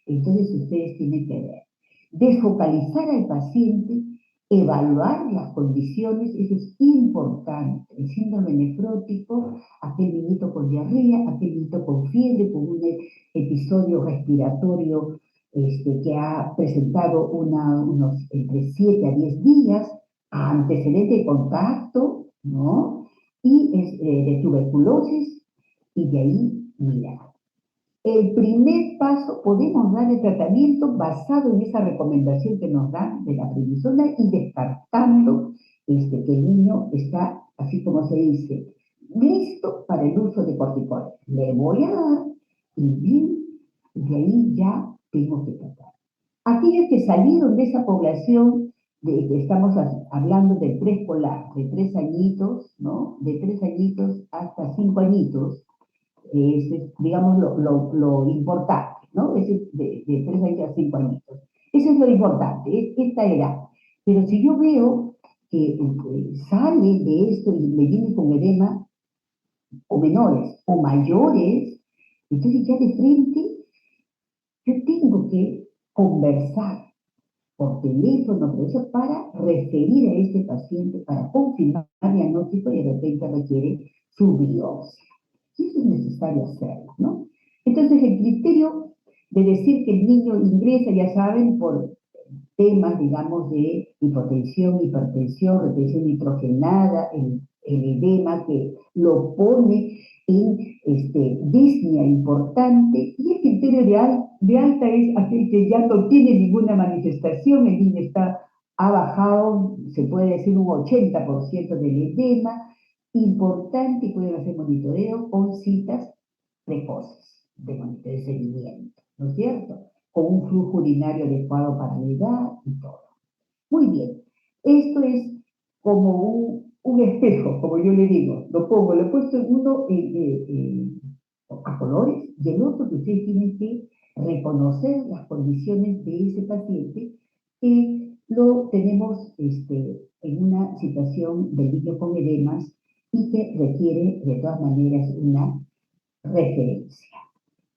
entonces ustedes tienen que ver. Desfocalizar al paciente, evaluar las condiciones, eso es importante. El síndrome nefrótico, aquel niñito con diarrea, aquel niñito con fiebre, con un episodio respiratorio que ha presentado unos entre 7 a 10 días, antecedente de contacto, ¿no? Y de tuberculosis, y de ahí, mira, el primer paso, podemos dar el tratamiento basado en esa recomendación que nos dan de la prednisona y descartando que el niño está, así como se dice, listo para el uso de corticoides. Le voy a dar y bien, de ahí ya tengo que tratar. Aquellos que salieron de esa población, de que estamos hablando del preescolar, de 3 añitos, ¿no? De 3 añitos hasta 5 añitos, es, digamos, lo importante, ¿no? Es de 3 años a 5 añitos. Eso es lo importante, es esta edad. Pero si yo veo que sale de esto y me viene con edema, o menores, o mayores, entonces ya de frente yo tengo que conversar por teléfono, por eso, para referir a este paciente, para confirmar el diagnóstico y de repente requiere su biopsia. Y eso es necesario hacerlo, ¿no? Entonces, el criterio de decir que el niño ingresa, ya saben, por temas, digamos, de hipotensión, hipertensión, retención nitrogenada, el edema que lo pone en disnea importante, y el criterio de alta es aquel que ya no tiene ninguna manifestación, el niño ha bajado, se puede decir, un 80% del edema, importante, y pueden hacer monitoreo con citas precoces de monitoreo de seguimiento, ¿no es cierto? Con un flujo urinario adecuado para la edad y todo. Muy bien, esto es como un espejo, como yo le digo, lo he puesto en uno a colores, y el otro que ustedes tienen que reconocer las condiciones de ese paciente, que lo tenemos en una situación de niño con edemas y que requiere de todas maneras una referencia.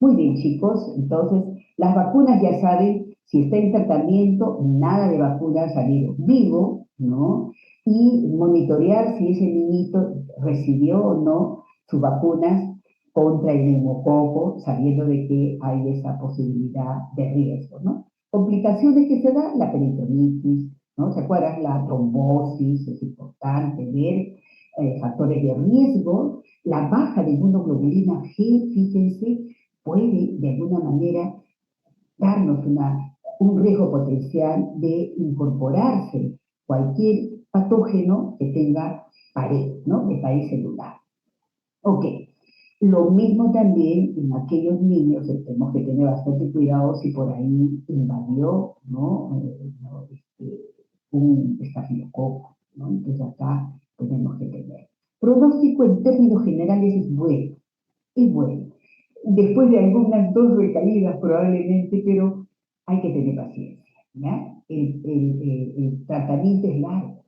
Muy bien, chicos, entonces las vacunas ya saben, Si está en tratamiento, nada de vacuna salir vivo, ¿no? Y monitorear si ese niñito recibió o no sus vacunas contra el neumococo, sabiendo de que hay esa posibilidad de riesgo, ¿no? Complicaciones que se dan, la peritonitis, ¿no? ¿Se acuerdan? La trombosis, es importante ver factores de riesgo, la baja de inmunoglobulina G, fíjense, puede de alguna manera darnos un riesgo potencial de incorporarse cualquier patógeno que tenga pared, ¿no? De pared celular. Ok. Lo mismo también en aquellos niños, tenemos que tener bastante cuidado si por ahí invadió, ¿no? Un estafilococo, ¿no? Entonces acá tenemos que tener. Pronóstico en términos generales es bueno, es bueno. Después de algunas dos recaídas probablemente, pero hay que tener paciencia, ¿ya? El tratamiento es largo,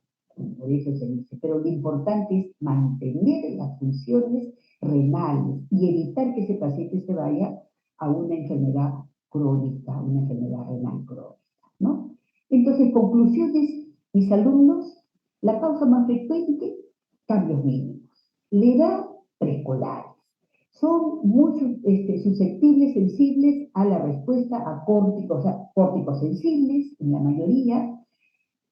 por eso se dice, pero lo importante es mantener las funciones renales y evitar que ese paciente se vaya a una enfermedad crónica, una enfermedad renal crónica, ¿no? Entonces, conclusiones, mis alumnos, la causa más frecuente, cambios mínimos. La edad, preescolar. Son muy susceptibles, sensibles a la respuesta a córticos, o sea, córticos sensibles, en la mayoría.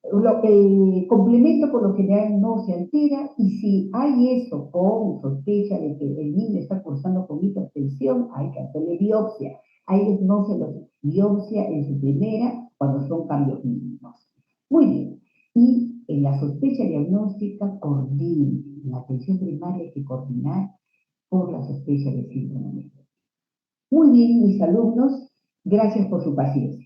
El complemento por lo general no se altera y si hay eso con sospecha de que el niño está cursando con hipertensión, hay que hacerle biopsia. A ellos no se los biopsia en su primera cuando son cambios mínimos. Muy bien. Y en la sospecha diagnóstica, coordine. En la atención primaria hay que coordinar por la sospecha de síndrome. Muy bien, mis alumnos, gracias por su paciencia.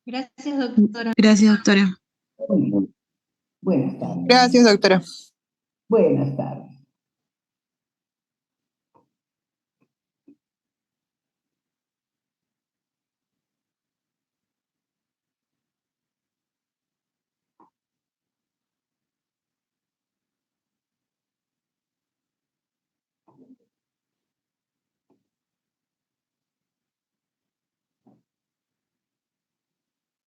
Gracias, doctora. Gracias, doctora. Muy bien. Buenas tardes. Gracias, doctora. Buenas tardes.